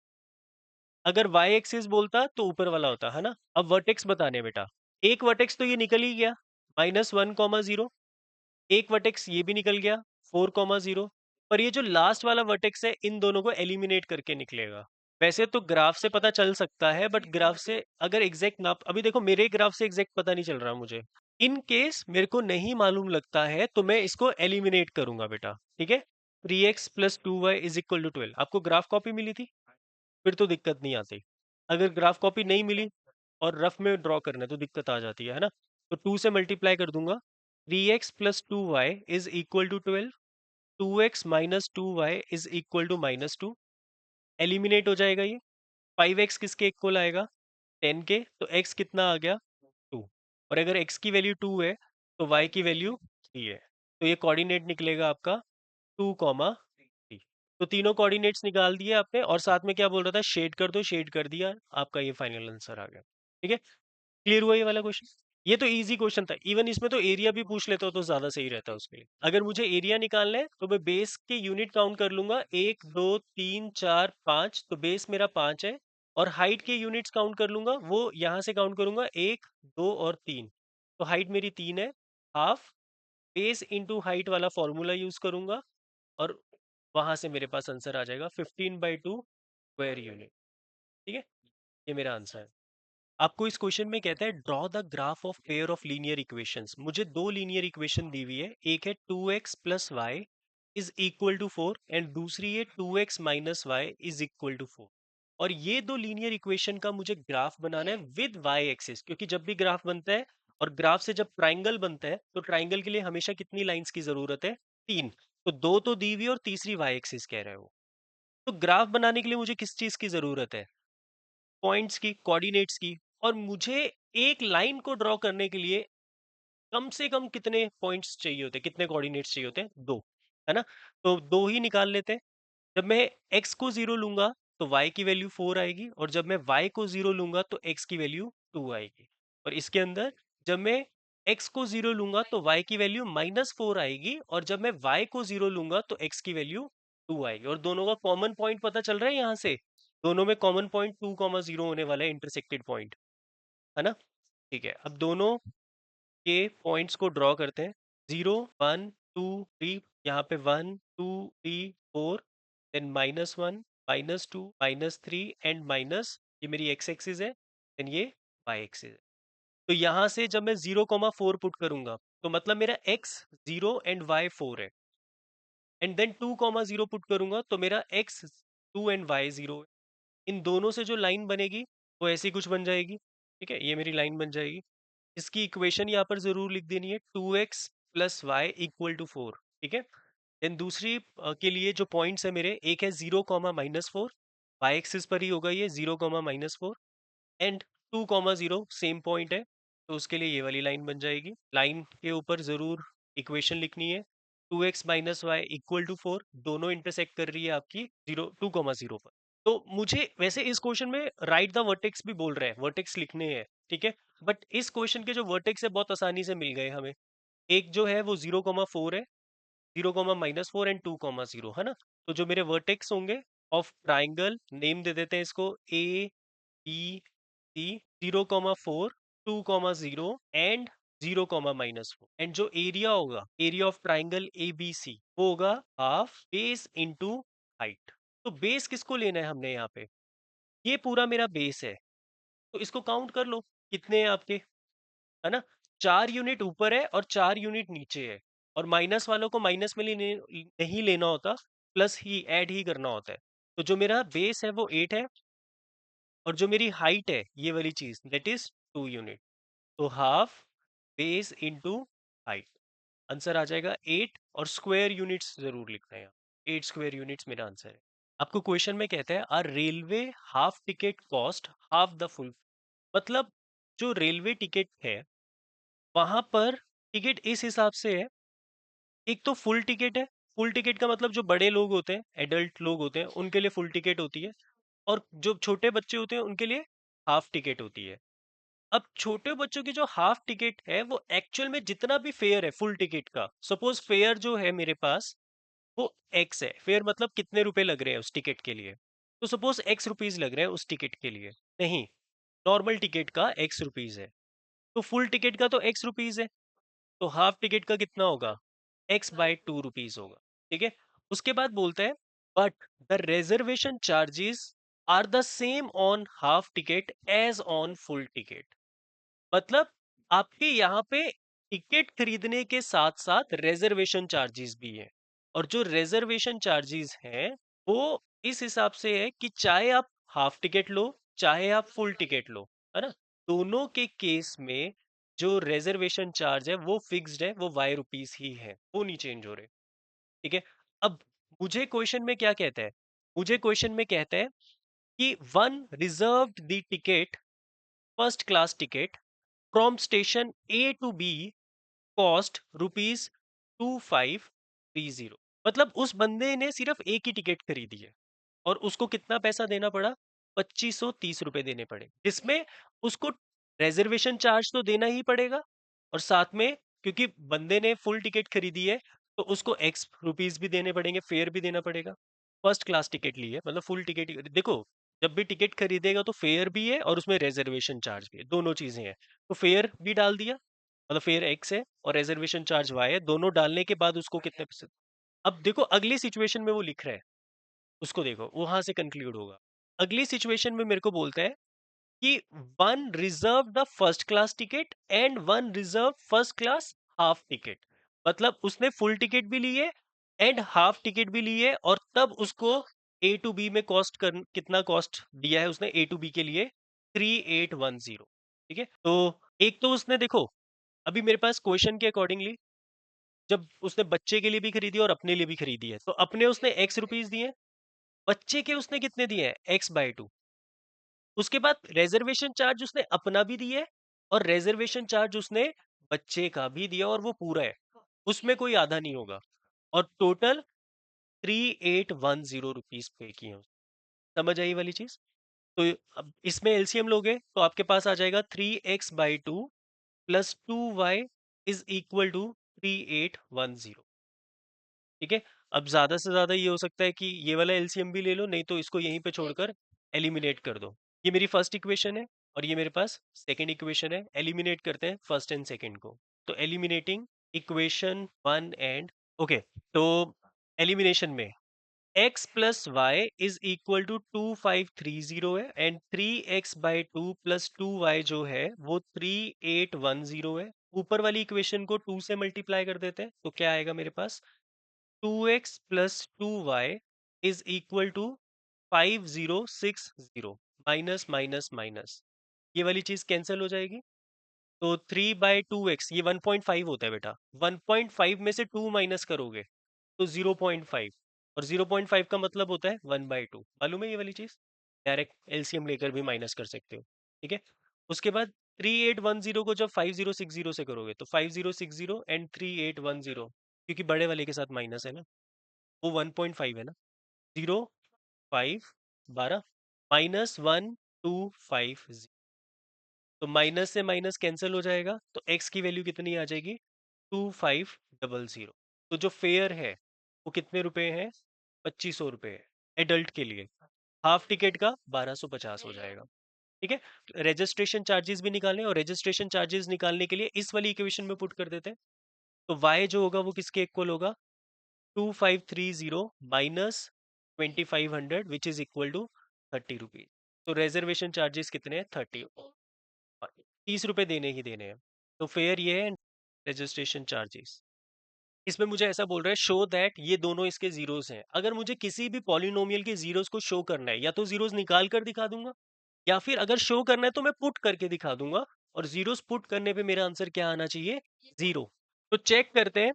अगर y एक्सिस बोलता तो ऊपर वाला होता है ना। अब वर्टेक्स बताने बेटा, एक वर्टेक्स तो ये निकल ही गया, -1,0, एक वर्टेक्स ये भी निकल गया, 4,0। पर ये जो लास्ट वाला वर्टेक्स है, इन दोनों को एलिमिनेट करके निकलेगा। वैसे तो ग्राफ से पता चल सकता है, बट ग्राफ से अगर एग्जैक्ट ना, अभी देखो मेरे ग्राफ से एग्जैक्ट पता नहीं चल रहा मुझे, इन केस मेरे को नहीं मालूम लगता है तो मैं इसको एलिमिनेट करूंगा बेटा। ठीक है, 3x plus 2y is equal to 12। आपको ग्राफ कॉपी मिली थी, फिर तो दिक्कत नहीं आती। अगर ग्राफ कॉपी नहीं मिली और रफ में ड्रॉ करना है तो दिक्कत आ जाती है ना। तो 2 से मल्टीप्लाई कर दूंगा, 3x plus 2y is equal to 12, 2x minus 2y is equal to -2। Eliminate हो जाएगा ये। 5x किसके इक्वल आएगा, 10 के, तो x कितना आ गया, 2। और अगर x की वैल्यू 2 है तो y की वैल्यू 3 है, तो ये कोऑर्डिनेट निकलेगा आपका 2,3। तो तीनों कोऑर्डिनेट्स निकाल दिए आपने, और साथ में क्या बोल रहा था, शेड कर दो, शेड कर दिया, आपका ये फाइनल आंसर आ गया। ठीक है, क्लियर हुआ ये वाला क्वेश्चन। ये तो इजी क्वेश्चन था, इवन इसमें तो एरिया भी पूछ लेता हो तो ज्यादा सही रहता है उसके लिए। अगर मुझे एरिया निकालना है तो मैं बेस के यूनिट काउंट कर लूंगा, 1 2 3 4 5, तो बेस मेरा 5 है। और हाइट के यूनिट्स काउंट कर लूंगा, वो यहाँ से काउंट करूंगा, 1 2 और 3। तो हाइट मेरी 3 है, हाफ बेस इंटू हाइट वाला फॉर्मूला यूज करूंगा, और वहां से मेरे पास आंसर आ जाएगा 15/2 स्क्वायर यूनिट। ठीक है, ये मेरा आंसर है। आपको इस क्वेश्चन में कहता है draw the graph of pair of linear equations. मुझे दो लीनियर इक्वेशन दी हुई है, एक है 2x plus y is equal to 4, and दूसरी है 2x minus y is equal to 4। और ये दो लीनियर इक्वेशन का मुझे ग्राफ बनाना है विद वाई एक्सिस, क्योंकि जब भी ग्राफ बनता है और ग्राफ से जब ट्राइंगल बनता है तो ट्राइंगल के लिए हमेशा कितनी लाइंस की जरूरत है, 3। तो दो तो दी हुई और तीसरी वाई एक्सिस कह रहे हो। तो ग्राफ बनाने के लिए मुझे किस चीज की जरूरत है, पॉइंट्स की, कोऑर्डिनेट्स की। और मुझे एक लाइन को ड्रॉ करने के लिए कम से कम कितने पॉइंट्स चाहिए होते हैं, कितने कोऑर्डिनेट्स चाहिए होते हैं, दो, है ना। तो दो ही निकाल लेते हैं। जब मैं x को 0 लूंगा तो y की वैल्यू 4 आएगी, और जब मैं y को 0 लूंगा तो x की वैल्यू 2 आएगी। और इसके अंदर जब मैं x को 0 लूंगा तो y की वैल्यू -4 आएगी, और जब मैं y को 0 लूंगा तो x की वैल्यू 2 आएगी। और दोनों का कॉमन पॉइंट पता चल रहा है यहाँ से, दोनों में कॉमन पॉइंट 2,0 होने वाला है, इंटरसेक्टेड पॉइंट, है ना। ठीक है, अब दोनों के पॉइंट्स को ड्रॉ करते हैं, 0 1 2 3, यहाँ पे 1 2 3 4, देन -1 -2 -3 एंड माइनस, ये मेरी x एक्सिस है, देन ये y एक्सिस है। तो यहाँ से जब मैं 0,4 पुट करूंगा तो मतलब मेरा x 0 एंड y 4 है, एंड देन 2,0 पुट करूंगा तो मेरा x 2 एंड y 0 है। इन दोनों से जो लाइन बनेगी वो ऐसी कुछ बन जाएगी। ठीक है, ये मेरी लाइन बन जाएगी। इसकी इक्वेशन यहाँ पर जरूर लिख देनी है, 2x plus Y equal to 4। ठीक है। देन दूसरी के लिए जो पॉइंट्स है मेरे, एक है 0, -4, वाई एक्सिस पर ही होगा ये, 0, -4, एंड 2, 0 सेम पॉइंट है, तो उसके लिए ये वाली लाइन बन जाएगी। लाइन के ऊपर जरूर इक्वेशन लिखनी है, 2x - y इक्वल टू 4, दोनों इंटरसेक्ट कर रही है आपकी 2, 0 पर। तो मुझे वैसे इस क्वेश्चन में राइट द वर्टेक्स भी बोल रहे हैं, वर्टेक्स लिखने हैं। ठीक है। बट इस क्वेश्चन के जो वर्टेक्स है बहुत आसानी से मिल गए हमें। एक जो है वो 0, 4 है, 0, -4 एंड 2, 0 है ना। तो जो मेरे वर्टेक्स होंगे ऑफ ट्राइंगल, नेम दे देते हैं इसको A B C, 0, 4, 2, 0 and 0, -4, and जो एरिया होगा, एरिया ऑफ ट्राइंगल ABC, वो होगा हाफ बेस इंटू हाइट। तो बेस किसको लेना है हमने यहाँ पे, ये पूरा मेरा बेस है, तो इसको काउंट कर लो कितने हैं आपके, है ना। 4 यूनिट ऊपर है और 4 यूनिट नीचे है, और माइनस वालों को माइनस में नहीं लेना होता, प्लस ही ऐड ही करना होता है। तो जो मेरा बेस है वो 8 है, और जो मेरी हाइट है ये वाली चीज, दैट इज 2 यूनिट। तो half base into height, answer आ जाएगा 8, और स्क्वायर यूनिट्स जरूर लिखना है यहाँ, 8 स्क्वायर यूनिट्स मेरा आंसर है। आपको क्वेश्चन में कहता है a railway half ticket cost half the full, मतलब जो रेलवे टिकट है वहां पर टिकट इस हिसाब से है, एक तो फुल टिकट है, फुल टिकट का मतलब जो बड़े लोग होते हैं, एडल्ट लोग होते हैं, उनके लिए फुल टिकट होती है, और जो छोटे बच्चे होते हैं उनके लिए हाफ टिकट होती है। अब छोटे बच्चों की जो हाफ टिकट है वो एक्चुअल में जितना भी फेयर है फुल टिकट का, सपोज फेयर जो है मेरे पास वो एक्स है, फेयर मतलब कितने रुपए लग रहे हैं उस टिकट के लिए, तो सपोज x रुपीज लग रहे हैं उस टिकट के लिए, नहीं, नॉर्मल टिकट का x रुपीज है, तो फुल टिकट का तो x रुपीज है, तो हाफ टिकट का कितना होगा, x/2 रुपीज होगा। ठीक है। उसके बाद बोलते हैं but the reservation charges are the same on half ticket as on full ticket, मतलब आपके यहाँ पे टिकट खरीदने के साथ साथ रिजर्वेशन चार्जेस भी हैं, और जो रिजर्वेशन चार्जेस हैं वो इस हिसाब से है कि चाहे आप हाफ टिकट लो चाहे आप फुल टिकट लो, है ना, दोनों के केस में जो रिजर्वेशन चार्ज है वो फिक्स्ड है, वो ₹y ही है, वो नहीं चेंज हो रहे। ठीक है। अब मुझे क्वेश्चन में क्या कहता है, मुझे क्वेश्चन में कहता है कि one reserved the ticket, first class ticket from station A to B cost ₹2530, मतलब उस बंदे ने सिर्फ एक ही टिकट खरीदी है और उसको कितना पैसा देना पड़ा, ₹2530 देने पड़े, जिसमें उसको रिजर्वेशन चार्ज तो देना ही पड़ेगा, और साथ में क्योंकि बंदे ने फुल टिकट खरीदी है तो उसको x रुपीज भी देने पड़ेंगे, फेयर भी देना पड़ेगा। फर्स्ट क्लास टिकट ली है मतलब फुल टिकट, देखो जब भी टिकट खरीदेगा तो फेयर भी है और उसमें रिजर्वेशन चार्ज भी है, दोनों चीजें हैं, तो फेयर भी डाल दिया, मतलब फेयर x है और रिजर्वेशन चार्ज y है, दोनों डालने के बाद उसको कितने पैसे। अब देखो अगली सिचुएशन में वो लिख रहा है, उसको देखो वहां से कंक्लूड होगा। अगली सिचुएशन में मेरे को बोलता है कि one reserve the first class ticket and one reserve first class half ticket, मतलब उसने फुल टिकट भी ली है एंड हाफ टिकट भी ली है, और तब उसको ए टू बी में कॉस्ट कर कितना कॉस्ट दिया है उसने ए टू बी के लिए, 3810। ठीक है। तो एक तो उसने देखो, अभी मेरे पास क्वेश्चन के अकॉर्डिंगली जब उसने बच्चे के लिए भी खरीदी और अपने लिए भी खरीदी है, तो अपने उसने x रुपीज दिए, बच्चे के उसने कितने दिए हैं, x/2। उसके बाद रिजर्वेशन चार्ज उसने अपना भी दिया है और रिजर्वेशन चार्ज उसने बच्चे का भी दिया, और वो पूरा है, उसमें कोई आधा नहीं होगा, और टोटल 3810 रुपीज पे किए हैं। समझ आई वाली चीज। तो अब इसमें एलसीएम लोगे तो आपके पास आ जाएगा 3x/2 plus 2y is equal to 3810। ठीक है। अब ज्यादा से ज्यादा ये हो सकता है कि ये वाला एलसीएम भी ले लो, नहीं तो इसको यहीं पे छोड़कर एलिमिनेट कर दो। ये मेरी फर्स्ट इक्वेशन है और ये मेरे पास सेकंड इक्वेशन है, एलिमिनेट करते हैं फर्स्ट एंड सेकंड को। तो एलिमिनेटिंग इक्वेशन 1 एंड, ओके, तो एलिमिनेशन में x plus y is equal to 2530 है, एंड 3x/2 प्लस 2y जो है वो 3810 है। ऊपर वाली इक्वेशन को 2 से मल्टीप्लाई कर देते हैं तो क्या आएगा मेरे पास, 2x plus 2y is equal to 5060, minus minus minus, ये वाली चीज कैंसिल हो जाएगी, तो 3/2x ये 1.5 होता है बेटा। 1.5 में से 2 माइनस करोगे तो 0.5, और 0.5 का मतलब होता है 1/2। मालूम है ये वाली चीज? डायरेक्ट एलसीएम लेकर भी माइनस कर सकते हो। ठीक है। उसके बाद 3810 को जब 5060 से करोगे तो 5060 एंड 3810, क्योंकि बड़े वाले के साथ माइनस है ना, वो 1.5 है ना। 0 5 12 -1250, तो माइनस से माइनस कैंसिल हो जाएगा, तो x की वैल्यू कितनी आ जाएगी? 2500। तो जो फेयर है वो कितने रुपए है? 2500 रुपए है एडल्ट के लिए। हाफ टिकट का 1250 हो जाएगा। ठीक है। रजिस्ट्रेशन चार्जेस भी निकालने, और रजिस्ट्रेशन चार्जेस निकालने के लिए इस वाली इक्वेशन में पुट कर देते हैं। तो y जो होगा वो किसके इक्वल होगा? 2530 -2500 which is equal to 30 rupees. तो रिजर्वेशन चार्जेस कितने हैं? 30, 30 रुपए देने ही देने हैं। तो फेयर ये है। रजिस्ट्रेशन चार्जेस, इसमें मुझे ऐसा बोल रहा है शो दैट ये दोनों इसके जीरोस हैं। अगर मुझे किसी भी पॉलिनोमियल के जीरोस को शो करना है, या तो जीरोस निकाल कर दिखा दूंगा, या फिर अगर शो करना है तो मैं पुट करके दिखा दूंगा। और जीरोस पुट करने पे मेरा आंसर क्या आना चाहिए? 0। तो चेक करते हैं।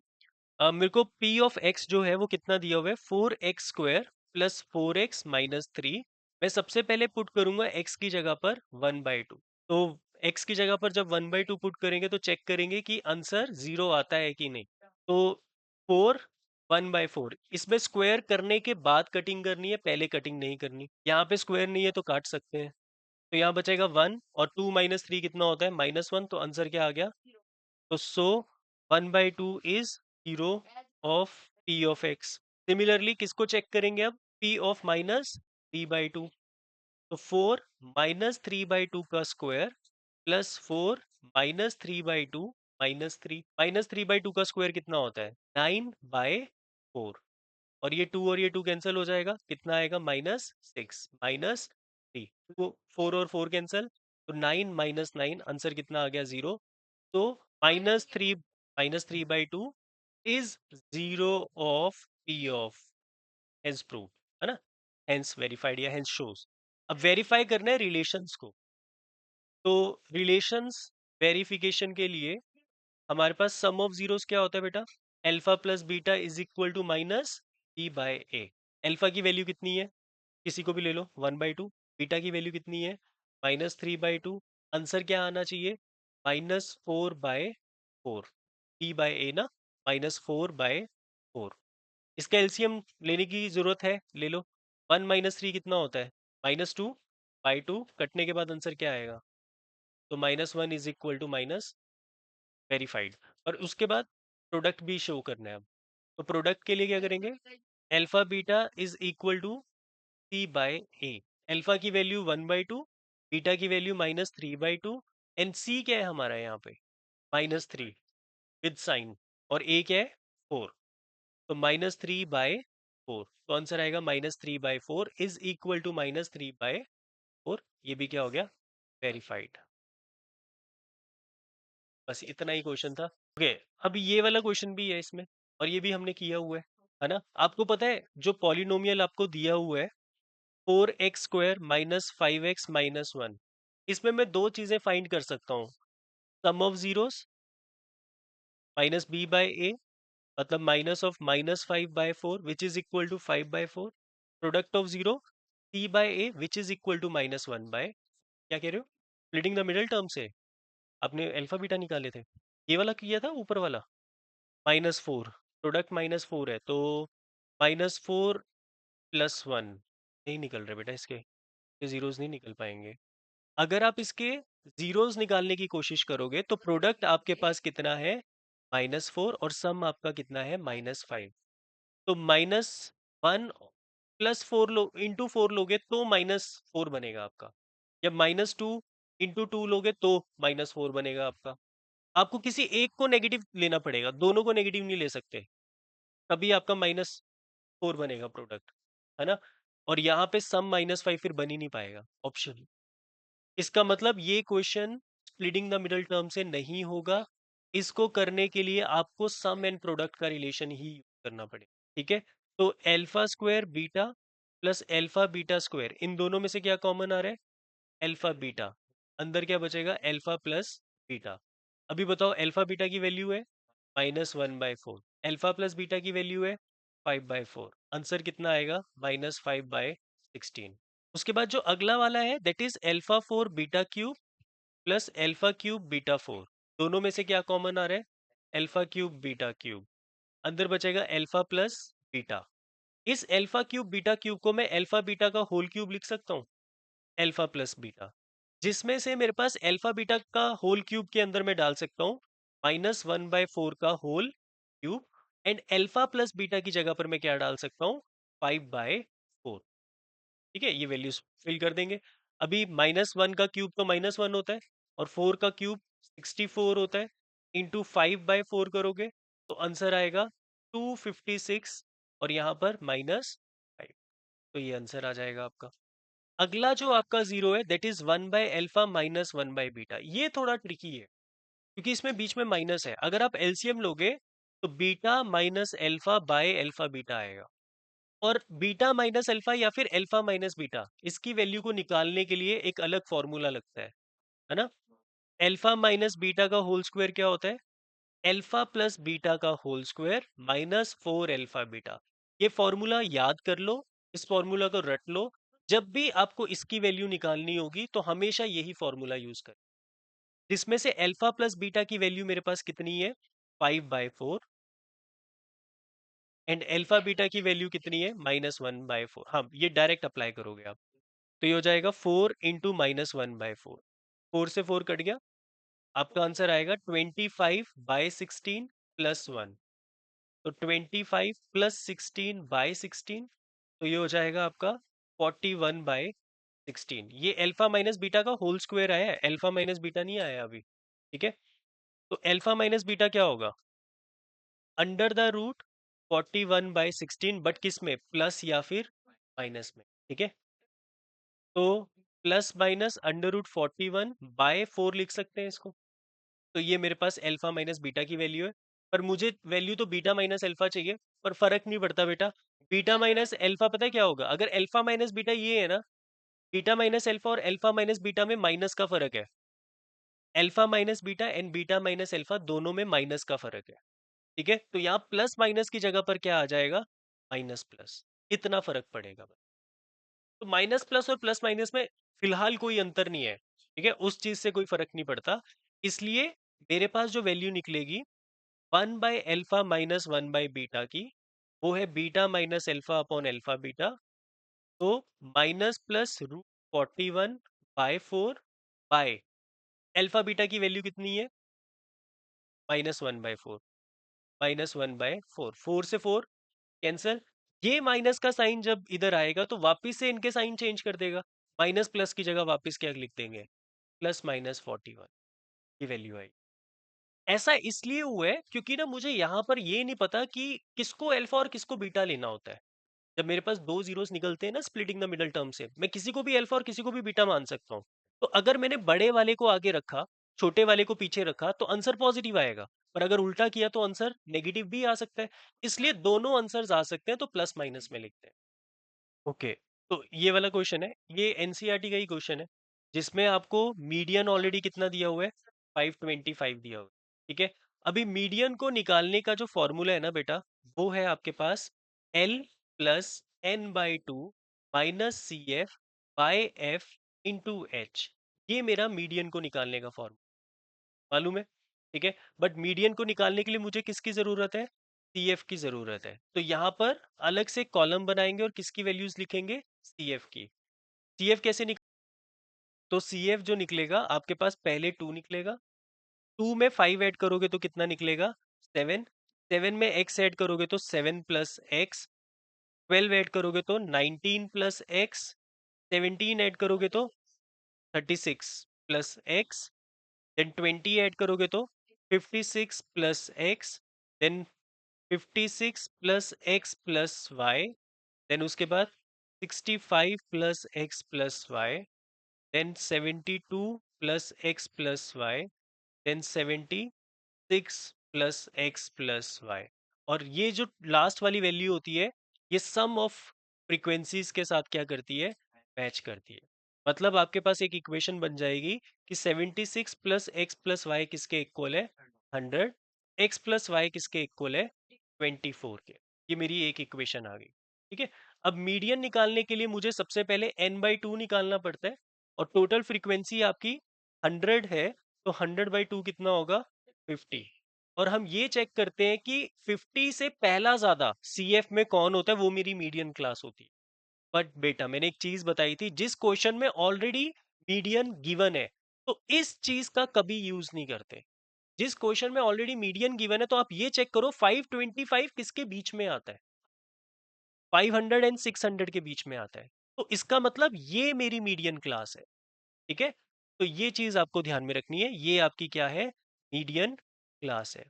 मेरे को पी ऑफ एक्स जो है वो कितना दिया हुआ है? 4x² plus 4x-3। मैं सबसे पहले पुट करूंगा x की जगह पर 1/2। तो x की जगह पर जब 1/2 पुट करेंगे तो चेक करेंगे कि आंसर 0 आता है कि नहीं। तो 4 1/4, इसमें स्क्वायर करने के बाद कटिंग करनी है, पहले कटिंग नहीं करनी। यहाँ पे स्क्वायर नहीं है तो काट सकते हैं। तो यहाँ बचेगा 1, और 2 - 3 कितना होता है? -1। तो आंसर क्या आ गया? तो 1/2 is 0 of p of x। Similarly किसको चेक करेंगे अब? p of -3/2। तो 4 -3/2 का स्क्वायर प्लस 4 -3/2 -3 का स्क्वायर कितना होता है? 9/4। और ये 2 और ये 2 कैंसिल हो जाएगा, कितना आएगा? -6 -3। तो 4 और 4 कैंसिल, तो 9 -9 आंसर कितना आ गया? 0। तो -3/2 is 0 of p of, hence prove, है ना, हेंस वेरीफाइड या हेंस शोज। अब वेरीफाई करना है रिलेशंस को। तो रिलेशंस वेरिफिकेशन के लिए हमारे पास सम ऑफ जीरोस क्या होता है बेटा? Alpha plus beta is equal to -b/a। Alpha की वैल्यू कितनी है? किसी को भी ले लो, 1/2। बीटा की वैल्यू कितनी है? -3/2। आंसर क्या आना चाहिए? -4/4। b/a ना, -4/4। इसका एलसीएम लेने की जरूरत है, ले लो। 1 - 3 कितना होता है? -2/2। कटने के बाद आंसर क्या आएगा? तो -1 is equal to minus, verified. और उसके बाद प्रोडक्ट भी शो करना है अब। तो प्रोडक्ट के लिए क्या करेंगे? Alpha beta is equal to c/a। Alpha की वैल्यू 1/2, बीटा की वैल्यू -3/2, एंड c क्या है हमारा यहाँ पे? -3 विद साइन, और a क्या है? 4। तो -3/4, तो आंसर आएगा -3/4 इज इक्वल टू -3/4। ये भी क्या हो गया? वेरीफाइड। बस इतना ही क्वेश्चन था। ओके। अब ये वाला क्वेश्चन भी है इसमें, और ये भी हमने किया हुआ है ना। आपको पता है जो पॉलिनोमियल आपको दिया हुआ है 4x² -5x-1, इसमें मैं दो चीजें फाइंड कर सकता हूँ। सम ऑफ जीरोस -b/a, मतलब minus of -5/4 which is equal to 5/4। Product of zero c/a which is equal to -1/, क्या कह रहे हो? स्प्लिटिंग द मिडल टर्म से आपने अल्फा बीटा निकाले थे, ये वाला किया था ऊपर वाला। -4, प्रोडक्ट -4 है, तो -4 + 1 नहीं निकल रहे बेटा, इसके ये जीरोस नहीं निकल पाएंगे। अगर आप इसके जीरोस निकालने की कोशिश करोगे तो प्रोडक्ट आपके पास कितना है? -4, और सम आपका कितना है? -5। तो -1 + 4 लो, इंटू 4 लोगे तो -4 बनेगा आपका। जब -2 इंटू 2 लोगे तो -4 बनेगा आपका। आपको किसी एक को नेगेटिव लेना पड़ेगा, दोनों को नेगेटिव नहीं ले सकते, तभी आपका -4 बनेगा प्रोडक्ट, है ना। और यहाँ पे सम -5 फिर बन ही नहीं पाएगा ऑप्शन। इसका मतलब ये question splitting the middle term से नहीं होगा। इसको करने के लिए आपको सम एंड प्रोडक्ट का रिलेशन ही यूज करना पड़ेगा। ठीक है। तो alpha square beta plus alpha beta square, इन दोनों में से क्या कॉमन आ रहा है? Alpha beta. अंदर क्या बचेगा? Alpha plus beta. अभी बताओ अल्फा बीटा की वैल्यू है -1/4, अल्फा प्लस बीटा की वैल्यू है 5/4। आंसर कितना आएगा? -5/16। उसके बाद जो अगला वाला है that is alpha 4 beta cube plus alpha cube beta 4। दोनों में से क्या कॉमन आ रहा है? Alpha cube beta cube. अंदर बचेगा अल्फा प्लस बीटा। इस अल्फा क्यूब बीटा क्यूब को मैं अल्फा बीटा का होल क्यूब लिख सकता हूँ, अल्फा प्लस बीटा, जिसमें से मेरे पास अल्फा बीटा का होल क्यूब के अंदर मैं डाल सकता हूँ -1/4 का whole cube, and alpha plus beta की जगह पर मैं क्या डाल सकता हूँ? 5/4। ठीक है, ये वैल्यूज फिल कर देंगे। अभी -1 का क्यूब तो -1 होता है, और 4 का क्यूब 64 होता है, इंटू 5/4 करोगे तो आंसर आएगा 256, और यहाँ पर -5। तो ये आंसर आ जाएगा आपका। अगला जो आपका जीरो है दैट इज 1/अल्फा -1/बीटा। ये थोड़ा ट्रिकी है क्योंकि इसमें बीच में माइनस है। अगर आप एलसीएम लोगे तो beta minus alpha by alpha beta आएगा, और बीटा माइनस अल्फा या फिर अल्फा माइनस बीटा, इसकी वैल्यू को निकालने के लिए एक अलग फॉर्मूला लगता है ना? अल्फा माइनस बीटा का होल स्क्वायर क्या होता है? अल्फा प्लस बीटा का होल स्क्वायर -4 अल्फा बीटा। ये फॉर्मूला याद कर लो, इस फॉर्मूला को रट लो। जब भी आपको इसकी वैल्यू निकालनी होगी तो हमेशा यही फॉर्मूला यूज कर, जिसमें से अल्फा प्लस बीटा की वैल्यू मेरे पास कितनी है? 5/4, एंड अल्फा बीटा की वैल्यू कितनी है? -1/4। हाँ, ये डायरेक्ट अप्लाई करोगे आप, तो ये हो जाएगा 4 इंटू -1/4। 4 से 4 कट गया, आपका आंसर आएगा 25/16 प्लस 1। तो 25 + 16/16, तो ये हो जाएगा आपका 41/16। ये अल्फा माइनस बीटा का होल स्क्वायर आया है, अल्फा माइनस बीटा नहीं आया अभी। ठीक है, तो अल्फा माइनस बीटा क्या होगा? अंडर द रूट 41/16, बट किस में? प्लस या फिर माइनस में। ठीक है, तो प्लस माइनस √41/4 लिख सकते हैं इसको। तो ये मेरे पास अल्फा माइनस बीटा की वैल्यू है, पर मुझे वैल्यू तो बीटा माइनस अल्फा चाहिए, पर फर्क नहीं पड़ता बेटा। बीटा माइनस अल्फा पता है क्या होगा? अगर अल्फा माइनस बीटा ये है ना, बीटा माइनस अल्फा और अल्फा माइनस बीटा में माइनस का फर्क है। Alpha minus beta and beta minus alpha दोनों में माइनस का फर्क है। ठीक है, तो यहाँ प्लस माइनस की जगह पर क्या आ जाएगा? Minus plus. इतना फर्क पड़ेगा बस। तो माइनस प्लस और प्लस माइनस में फिलहाल कोई अंतर नहीं है। ठीक है, उस चीज से कोई फर्क नहीं पड़ता। इसलिए मेरे पास जो वैल्यू निकलेगी 1/अल्फा -1/बीटा की, वो है beta minus alpha upon alpha beta. तो -√41/4 बाय अल्फा बीटा की वैल्यू कितनी है? -1/4। -1/4, 4 से 4 कैंसल। ये माइनस का साइन जब इधर आएगा तो वापिस से इनके साइन चेंज कर देगा, माइनस प्लस की जगह वापिस क्या लिख देंगे? +-41 की वैल्यू आई। ऐसा इसलिए हुआ है क्योंकि ना मुझे यहाँ पर ये नहीं पता कि किसको अल्फा और किसको बीटा लेना होता है। जब मेरे पास दो जीरोस निकलते हैं ना स्प्लिटिंग द मिडल टर्म से, मैं किसी को भी अल्फा और किसी को भी बीटा मान सकता हूँ। तो अगर मैंने बड़े वाले को आगे रखा, छोटे वाले को पीछे रखा, तो आंसर पॉजिटिव आएगा। पर अगर उल्टा किया तो आंसर नेगेटिव भी आ सकता है। इसलिए दोनों आंसर्स आ सकते हैं, तो प्लस माइनस में लिखते हैं। ओके, तो ये वाला क्वेश्चन है, ये एनसीईआरटी का ही क्वेश्चन है, जिसमें आपको मीडियन ऑलरेडी कितना दिया हुआ है? 525 दिया हुआ है। ठीक है, अभी मीडियन को निकालने का जो फॉर्मूला है ना बेटा, वो है आपके पास L plus n/2 minus CF by F into H। ये मेरा मीडियन को निकालने का फॉर्मूला मालूम है। ठीक है, बट मीडियन को निकालने के लिए मुझे किसकी जरूरत है? CF की जरूरत है। तो यहाँ पर अलग से कॉलम बनाएंगे और किसकी वैल्यूज लिखेंगे? CF की। CF कैसे निकल, तो CF जो निकलेगा आपके पास पहले 2 निकलेगा, 2 में 5 ऐड करोगे तो कितना निकलेगा? 7। 7 में x ऐड करोगे तो 7 प्लस x। 12 ऐड करोगे तो 19 प्लस x। 17 ऐड करोगे तो 36 प्लस x। देन 20 ऐड करोगे तो 56 plus x। Then 56 plus x plus y। Then उसके बाद 65 plus x plus y। Then 72 plus x plus y। Then 76 plus x plus y। और ये जो लास्ट वाली वैल्यू होती है, ये सम ऑफ फ्रीक्वेंसीज के साथ क्या करती है? मैच करती है। मतलब आपके पास एक इक्वेशन बन जाएगी कि 76 प्लस एक्स प्लस वाई किसके इक्वल है 100, एक्स प्लस वाई किसके इक्वल है 24 के। ये मेरी एक इक्वेशन आ गई। ठीक है, अब मीडियन निकालने के लिए मुझे सबसे पहले n/2 निकालना पड़ता है, और टोटल फ्रीक्वेंसी आपकी 100 है, तो 100/2 कितना होगा 50। और हम ये चेक करते हैं कि 50 से पहला ज्यादा CF में कौन होता है, वो मेरी मीडियन क्लास होती है। बट बेटा मैंने एक चीज बताई थी, जिस क्वेश्चन में ऑलरेडी मीडियन गिवन है तो इस चीज का कभी यूज नहीं करते। जिस क्वेश्चन में ऑलरेडी मीडियन गिवन है, तो आप ये चेक करो 525 किसके बीच में आता है, 500 एंड 600 के बीच में आता है, तो इसका मतलब ये मेरी मीडियन क्लास है। ठीक है, तो ये चीज आपको ध्यान में रखनी है, ये आपकी क्या है, मीडियन क्लास है।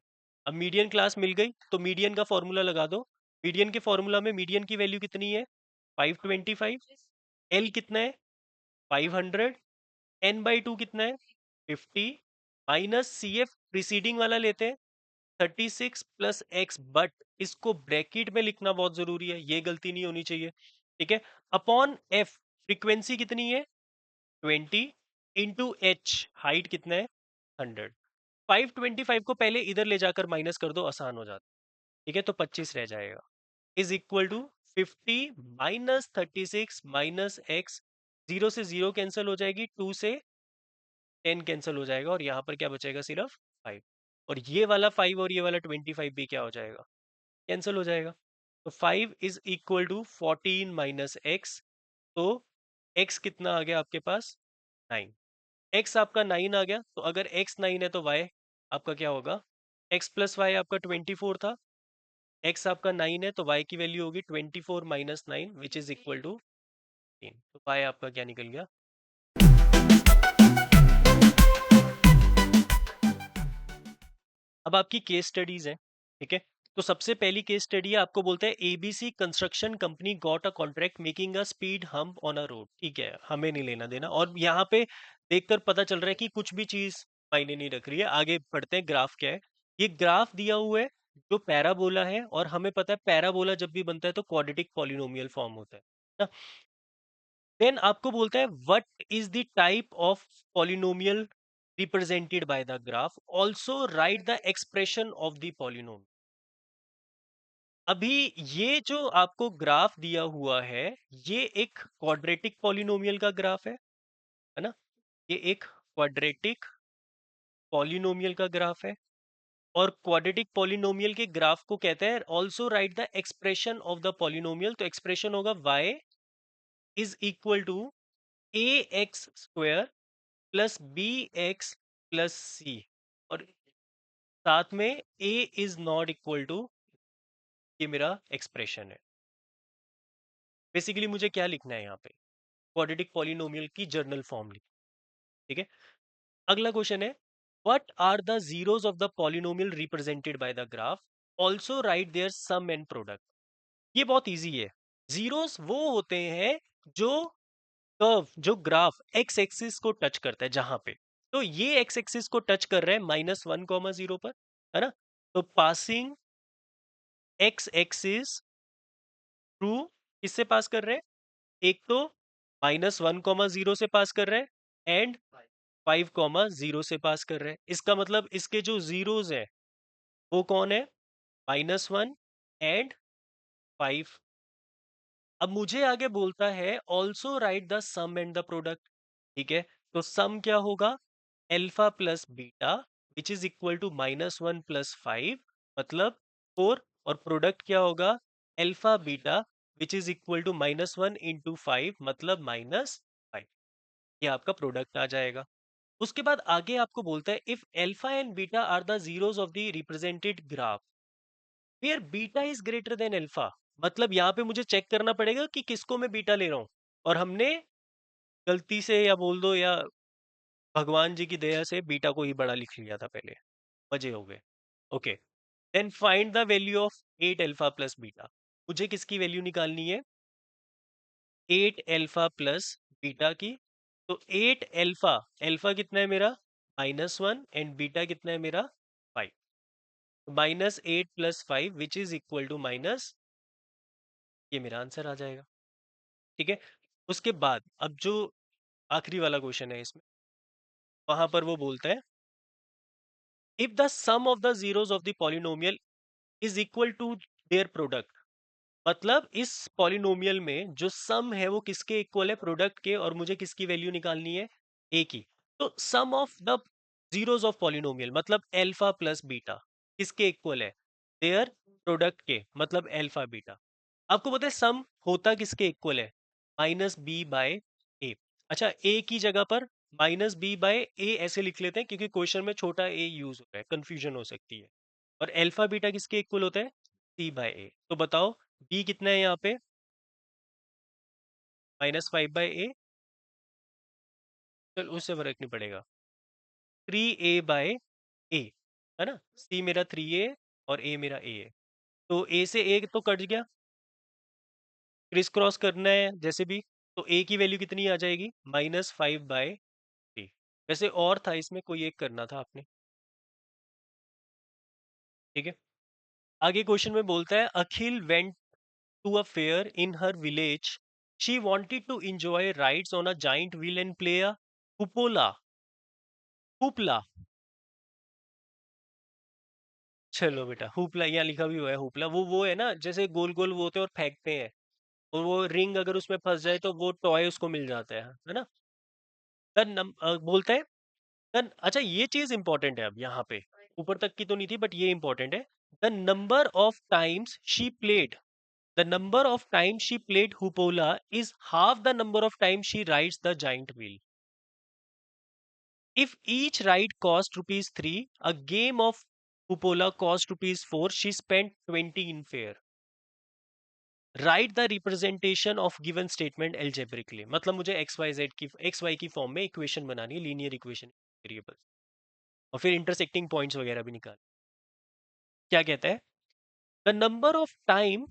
अब मीडियन क्लास मिल गई तो मीडियन का फॉर्मूला लगा दो। मीडियन के फॉर्मूला में मीडियन की वैल्यू कितनी है 525, एल कितना है 500, n/2 कितना है 50, माइनस सी एफ प्रीसीडिंग वाला लेते हैं 36 प्लस एक्स, बट इसको ब्रैकेट में लिखना बहुत जरूरी है, ये गलती नहीं होनी चाहिए। ठीक है, अपॉन एफ फ्रीक्वेंसी कितनी है 20, इंटू एच हाइट कितना है 100। 525 को पहले इधर ले जाकर माइनस कर दो, आसान हो जाता है। ठीक है, तो 25 रह जाएगा, is equal to 50 minus 36 minus x, 0 से 0 कैंसिल हो जाएगी, 2 से 10 कैंसिल हो जाएगा, और यहाँ पर क्या बचेगा सिर्फ 5। और ये वाला 5 और ये वाला 25 भी क्या हो जाएगा, कैंसिल हो जाएगा। तो 5 is equal to 14 minus x, तो x कितना आ गया आपके पास 9। x आपका 9 आ गया, तो अगर x 9 है तो y आपका क्या होगा, x प्लस वाई आपका 24 था, x आपका 9 है तो y की वैल्यू होगी 24 minus 9 which is equal to 3। तो y आपका क्या निकल गया। अब आपकी केस स्टडीज है। ठीक है, तो सबसे पहली केस स्टडी है, आपको बोलते हैं ABC construction company got a contract making a speed hump on a road. ठीक है, हमें नहीं लेना देना, और यहाँ पे देखकर पता चल रहा है कि कुछ भी चीज मायने नहीं रख रही है। आगे बढ़ते हैं, ग्राफ क्या है। ये ग्राफ दिया हुआ है जो पैराबोला है, और हमें पता है पैराबोला जब भी बनता है तो क्वाड्रेटिक पॉलिनोमियल फॉर्म होता है। देन आपको बोलता है what is the type of polynomial represented by the graph, also write the expression of the polynomial. अभी ये जो आपको ग्राफ दिया हुआ है, ये एक क्वाड्रेटिक पॉलिनोमियल का ग्राफ है ना, ये एक क्वाड्रेटिक पॉलिनोमियल का ग्राफ है, और क्वाड्रेटिक पॉलिनोमियल के ग्राफ को कहते हैं also write the expression of the polynomial. तो एक्सप्रेशन होगा y is equal to A X square plus B X plus C, और साथ में a is not equal to, ये मेरा एक्सप्रेशन है। बेसिकली मुझे क्या लिखना है यहाँ पे, क्वाड्रेटिक पॉलिनोमियल की जर्नल फॉर्म लिख। ठीक है, अगला क्वेश्चन है what are the zeros of the polynomial represented by the graph, also write their sum and product. ये बहुत इजी है, जीरोस वो होते हैं जो कर्व, जो ग्राफ एक्स एक्सिस को टच करता है जहां पे, तो ये एक्स एक्सिस को टच कर रहे हैं -1, 0 पर, है ना। तो पासिंग एक्स एक्सिस थ्रू किससे पास कर रहे हैं, एक तो -1, 0 से पास कर रहे हैं, एंड 5, 0 से पास कर रहे हैं। इसका मतलब इसके जो जीरोस है वो कौन है, -1 एंड 5। अब मुझे आगे बोलता है also write the sum and the product. ठीक है, तो सम क्या होगा, alpha plus beta which is equal to -1 plus 5 मतलब 4, और प्रोडक्ट क्या होगा, alpha beta which is equal to -1 into 5 मतलब -5। ये आपका प्रोडक्ट आ जाएगा। उसके बाद आगे आपको बोलता है if alpha and beta are the zeros of the represented graph where beta is greater than alpha, मतलब यहाँ पे मुझे चेक करना पड़ेगा कि किसको मैं बीटा ले रहा हूँ, और हमने गलती से या बोल दो या भगवान जी की दया से बीटा को ही बड़ा लिख लिया था पहले, मजे हो गए। Okay, then find the value of 8 alpha plus beta. मुझे किसकी वैल्यू निकालनी है, 8 अल्फा प्लस बीटा की। तो 8 अल्फा, अल्फा कितना है मेरा -1, एंड बीटा कितना है मेरा 5, -8 plus 5 which is equal to minus, ये मेरा आंसर आ जाएगा। ठीक है, उसके बाद अब जो आखिरी वाला क्वेश्चन है इसमें। वहां पर वो बोलता है if the sum of the zeros of the polynomial is equal to their product. मतलब इस पॉलिनोमियल में जो सम है वो किसके इक्वल है, प्रोडक्ट के, और मुझे किसकी वैल्यू निकालनी है, ए की। तो sum of the zeros of polynomial मतलब अल्फा प्लस बीटा किसके इक्वल है, देयर प्रोडक्ट के, मतलब अल्फा बीटा। आपको पता है सम होता किसके इक्वल है, माइनस बी बाय ए। अच्छा, ए की जगह पर माइनस बी बाय ए ऐसे लिख लेते हैं क्योंकि क्वेश्चन में छोटा ए यूज हो रहा है, कंफ्यूजन हो सकती है। और अल्फा बीटा किसके इक्वल होता है, सी बाय ए। तो बताओ बी कितना है यहाँ पे, -5/a। चल उससे फर्क नहीं पड़ेगा, 3a/a, है ना। सी मेरा 3a और a मेरा a है, तो a से a तो कट गया, क्रिस क्रॉस करना है जैसे भी। तो a की वैल्यू कितनी आ जाएगी, -5/3। वैसे और था इसमें, कोई एक करना था आपने। ठीक है, आगे क्वेश्चन में बोलता है Akhil went to a fair in her village, she wanted to enjoy rides on a giant wheel and play a cupola hoopla। चलो बेटा, हुपला यहाँ लिखा भी हुआ है, हुपला वो है ना जैसे गोल गोल वो होते हैं और फेंकते हैं, और वो रिंग अगर उसमें फंस जाए तो वो टॉय उसको मिल जाता है ना। बोलता है अच्छा ये चीज इंपॉर्टेंट है अब यहाँ पे, ऊपर तक की तो नहीं थी बट ये इंपॉर्टेंट है। The number of times she played, the number of times she played hoopla is half the number of times she rides the giant wheel. If each ride cost ₹3, a game of Cupola cost ₹4, she spent 20 in fare. Write the representation of given statement algebraically। मतलब मुझे x Y की form में equation बनानी है, linear equation variable, और फिर intersecting points वगैरह भी निकाल। क्या कहता है, the number of time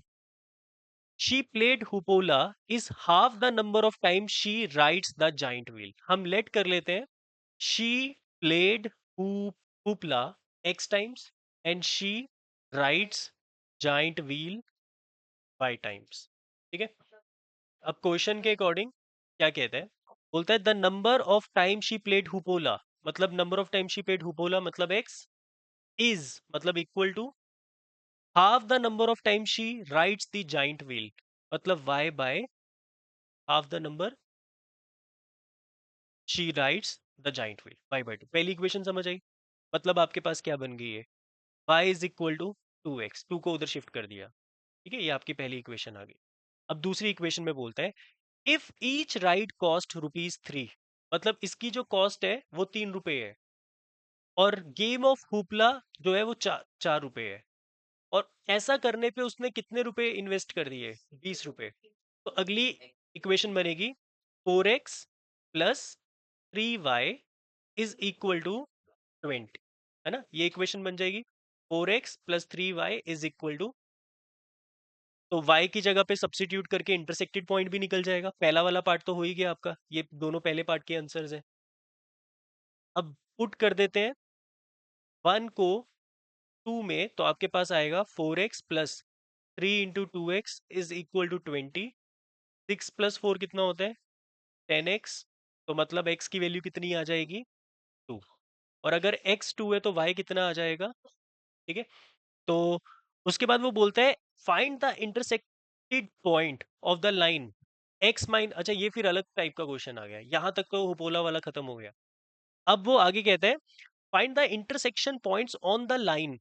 she played hoopla is half the number of time she rides the giant wheel. हम लेट कर लेते हैं, she played hoopla x times and she rides giant wheel y times। ठीक है, अब question के according क्या कहता है, बोलता है the number of time she played hoopla, मतलब number of time she played hoopla मतलब x, इज मतलब equal to half the number of time she rides the giant wheel, मतलब y by half the number she rides the giant wheel, y/2। पहली equation समझ आई, मतलब आपके पास क्या बन गई है, y is equal to 2x, 2 को उधर शिफ्ट कर दिया। ठीक है, ये आपकी पहली इक्वेशन आ गई। अब दूसरी इक्वेशन में बोलता है इफ ईच राइड कॉस्ट ₹3, मतलब इसकी जो कॉस्ट है वो ₹3 है, और गेम ऑफ हुपला जो है वो 4 रुपए है, और ऐसा करने पे उसने कितने रुपए इन्वेस्ट कर दिए, ₹20। तो अगली इक्वेशन बनेगी 4x plus 3y is equal to 20, है ना। ये इक्वेशन बन जाएगी 4x plus 3y is equal to, तो y की जगह पे सब्स्टिट्यूट करके इंटरसेक्टेड पॉइंट भी निकल जाएगा। पहला वाला पार्ट तो हो ही गया आपका, ये दोनों पहले पार्ट के आंसर्स हैं। अब पुट कर देते हैं 1 को 2 में, तो आपके पास आएगा 4x plus 3 × 2x is equal to 20। 6 plus 4 कितना होता है, 10x। तो मतलब x की वैल्यू कितनी आ जाएगी, 2। और अगर x 2 है तो y कितना आ जाएगा। ठीक है, तो उसके बाद वो बोलता है find the intersected point of the line x mine, अच्छा ये फिर अलग टाइप का क्वेश्चन आ गया, यहां तक तो हुपोला वाला खत्म हो गया। अब वो आगे कहता है find the intersection points on the line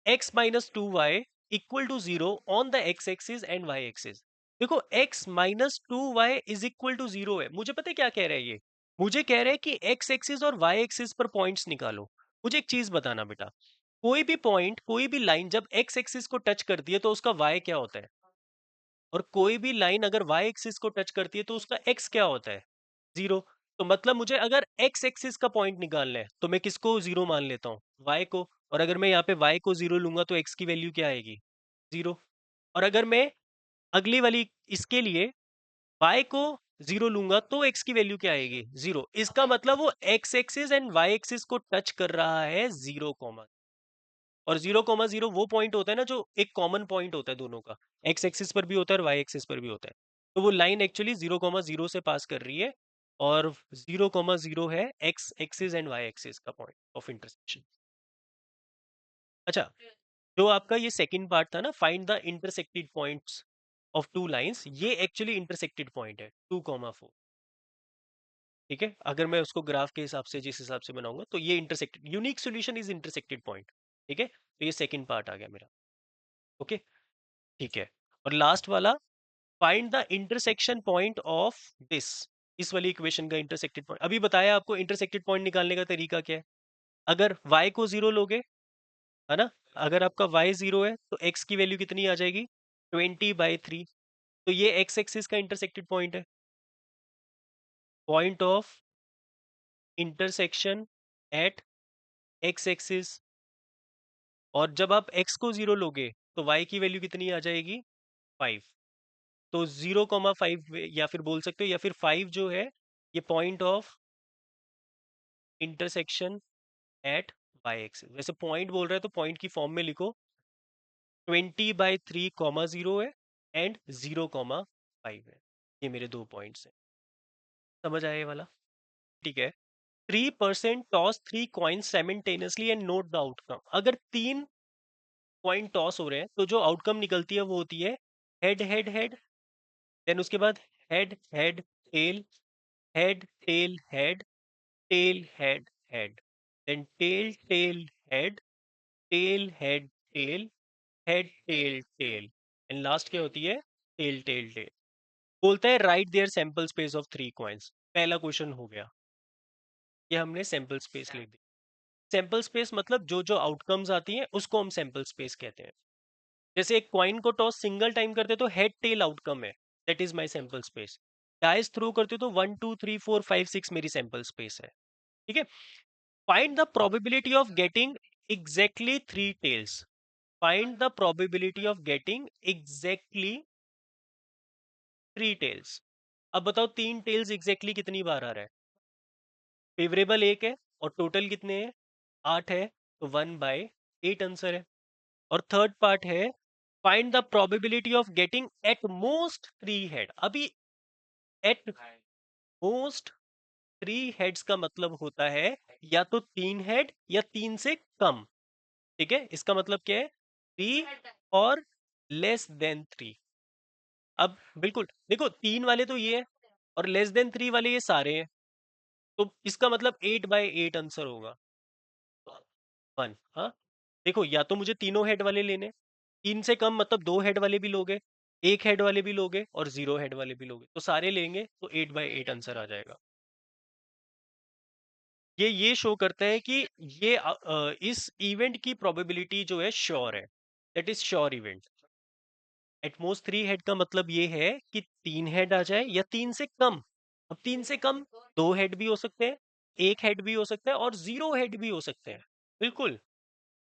x-2y equal to 0 on the x axis and y axis. देखो x-2y इज इक्वल टू 0 है, मुझे पता है क्या कह रहा है ये, मुझे कह रहा है कि x एक्सिस और y एक्सिस पर पॉइंट्स निकालो। मुझे एक चीज बताना बेटा, कोई भी पॉइंट, कोई भी लाइन जब x एक्सिस को टच करती है तो उसका y क्या होता है, और कोई भी लाइन अगर y एक्सिस को टच करती है तो उसका x क्या होता है, 0। तो मतलब मुझे अगर x एक्सिस का पॉइंट निकालना है तो मैं किसको 0 मान लेता हूँ, y को। और अगर मैं यहाँ पे y को 0 लूंगा तो x की वैल्यू क्या आएगी, 0। और अगर मैं अगली वाली इसके लिए y को 0 लूंगा तो x की वैल्यू क्या आएगी, 0। इसका मतलब वो x axis and y axis को टच कर रहा है 0, और 0,0 वो पॉइंट होता है ना जो एक कॉमन पॉइंट होता है दोनों का, x एक्सिस पर भी होता है और y एक्सिस पर भी होता है। तो वो लाइन एक्चुअली 0,0 से पास कर रही है, और 0,0 है x axis and y axis का पॉइंट ऑफ इंटरसेक्शन। अच्छा, जो आपका ये सेकंड पार्ट था ना, find the intersected points of two lines, ये एक्चुअली इंटरसेक्टेड पॉइंट है 2,4। ठीक है, अगर मैं उसको ग्राफ के हिसाब से जिस हिसाब से बनाऊंगा तो ये intersected, unique solution is intersected point. ठीक है, तो ये सेकंड पार्ट आ गया मेरा। ओके, ठीक है। और लास्ट वाला, find the intersection point of this, इस वाली इक्वेशन का इंटरसेक्टेड पॉइंट। अभी बताया आपको इंटरसेक्टेड पॉइंट निकालने का तरीका क्या है। अगर y को 0 लोगे, है ना, अगर आपका y 0 है तो x की वैल्यू कितनी आ जाएगी, 20/3। तो ये x एक्सिस का इंटरसेक्टेड पॉइंट है, point of intersection at x axis. और जब आप x को 0 लोगे तो y की वैल्यू कितनी आ जाएगी, 5। तो 0,5, या फिर बोल सकते हो, या फिर 5 जो है ये point of intersection at y axis. वैसे पॉइंट बोल रहा है तो पॉइंट की फॉर्म में लिखो, 20/3, 0 है एंड 0,5 है। ये मेरे दो पॉइंट्स हैं, समझ आया ये वाला। ठीक है, 3% toss 3 coins simultaneously and note the outcome. अगर 3 कॉइन टॉस हो रहे हैं तो जो आउटकम निकलती है वो होती है हेड हेड हेड, देन उसके बाद head head tail, head tail head, tail head head, then tail tail head, tail head tail, head tail tail, and last क्या होती है, टेल टेल टेल। बोलता है write their sample space of 3 coins. पहला question हो गया, ये हमने सैंपल स्पेस लिख दी। सैंपल स्पेस मतलब जो जो आउटकम्स आती हैं उसको हम सैंपल स्पेस कहते हैं। जैसे एक कॉइन को टॉस सिंगल टाइम करते तो हेड टेल आउटकम है, that is my sample space. Dice throw करते तो 1 2 3 4 5 6 मेरी सैंपल स्पेस है। ठीक है, find the probability of getting exactly 3 tails. Find the probability of getting exactly 3 tails. अब बताओ 3 टेल्स एग्जैक्टली कितनी बार आ रहा है, फेवरेबल 1 है और टोटल कितने हैं, 8 है, तो 1/8 आंसर है। और थर्ड पार्ट है, find the probability of getting at most 3 head. अभी एट मोस्ट 3 हेड्स का मतलब होता है या तो 3 हेड या 3 से कम। ठीक है, इसका मतलब क्या है, 3 और लेस देन 3। अब बिल्कुल देखो, 3 वाले तो ये है और लेस देन 3 वाले ये सारे हैं, तो इसका मतलब 8/8 आंसर होगा, 1। हाँ, देखो या तो मुझे तीनों हेड वाले लेने, 3 से कम मतलब 2 हेड वाले भी लोगे, 1 हेड वाले भी लोगे और 0 हेड वाले भी लोगे, तो सारे लेंगे तो 8/8 आंसर आ जाएगा। ये शो करता है कि ये इस इवेंट की प्रोबेबिलिटी जो है श्योर है, that is sure event. At most 3 head का मतलब ये है कि 3 हेड आ जाए या 3 से कम। अब 3 से कम 2 हेड भी हो सकते हैं, 1 हेड भी हो सकता है और 0 हेड भी हो सकते हैं। बिल्कुल,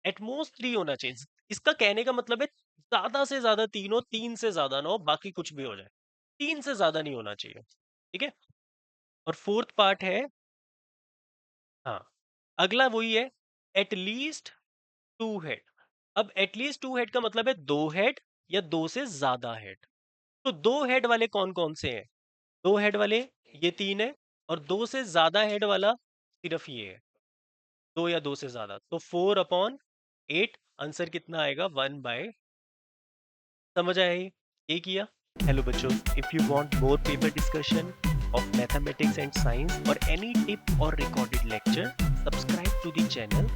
एटमोस्ट 3 होना चाहिए। इसका कहने का मतलब है ज्यादा से ज्यादा 3 हो, 3 से ज्यादा ना हो, बाकी कुछ भी हो जाए, 3 से ज्यादा नहीं होना चाहिए। ठीक है, और फोर्थ पार्ट है, हाँ, अगला वही है, एटलीस्ट 2 हेड। अब एटलीस्ट 2 हेड का मतलब है 2 हेड या 2 से ज्यादा हेड। तो 2 हेड वाले कौन कौन से हैं, 2 हेड वाले ये 3 है, और 2 से ज्यादा हेड वाला सिर्फ ये है, 2 या 2 से ज्यादा, तो 4/8 आंसर कितना आएगा, 1/। समझ आया ये किया। हेलो बच्चों, if you want more paper discussion of mathematics and science or any tip or recorded lecture, subscribe to the channel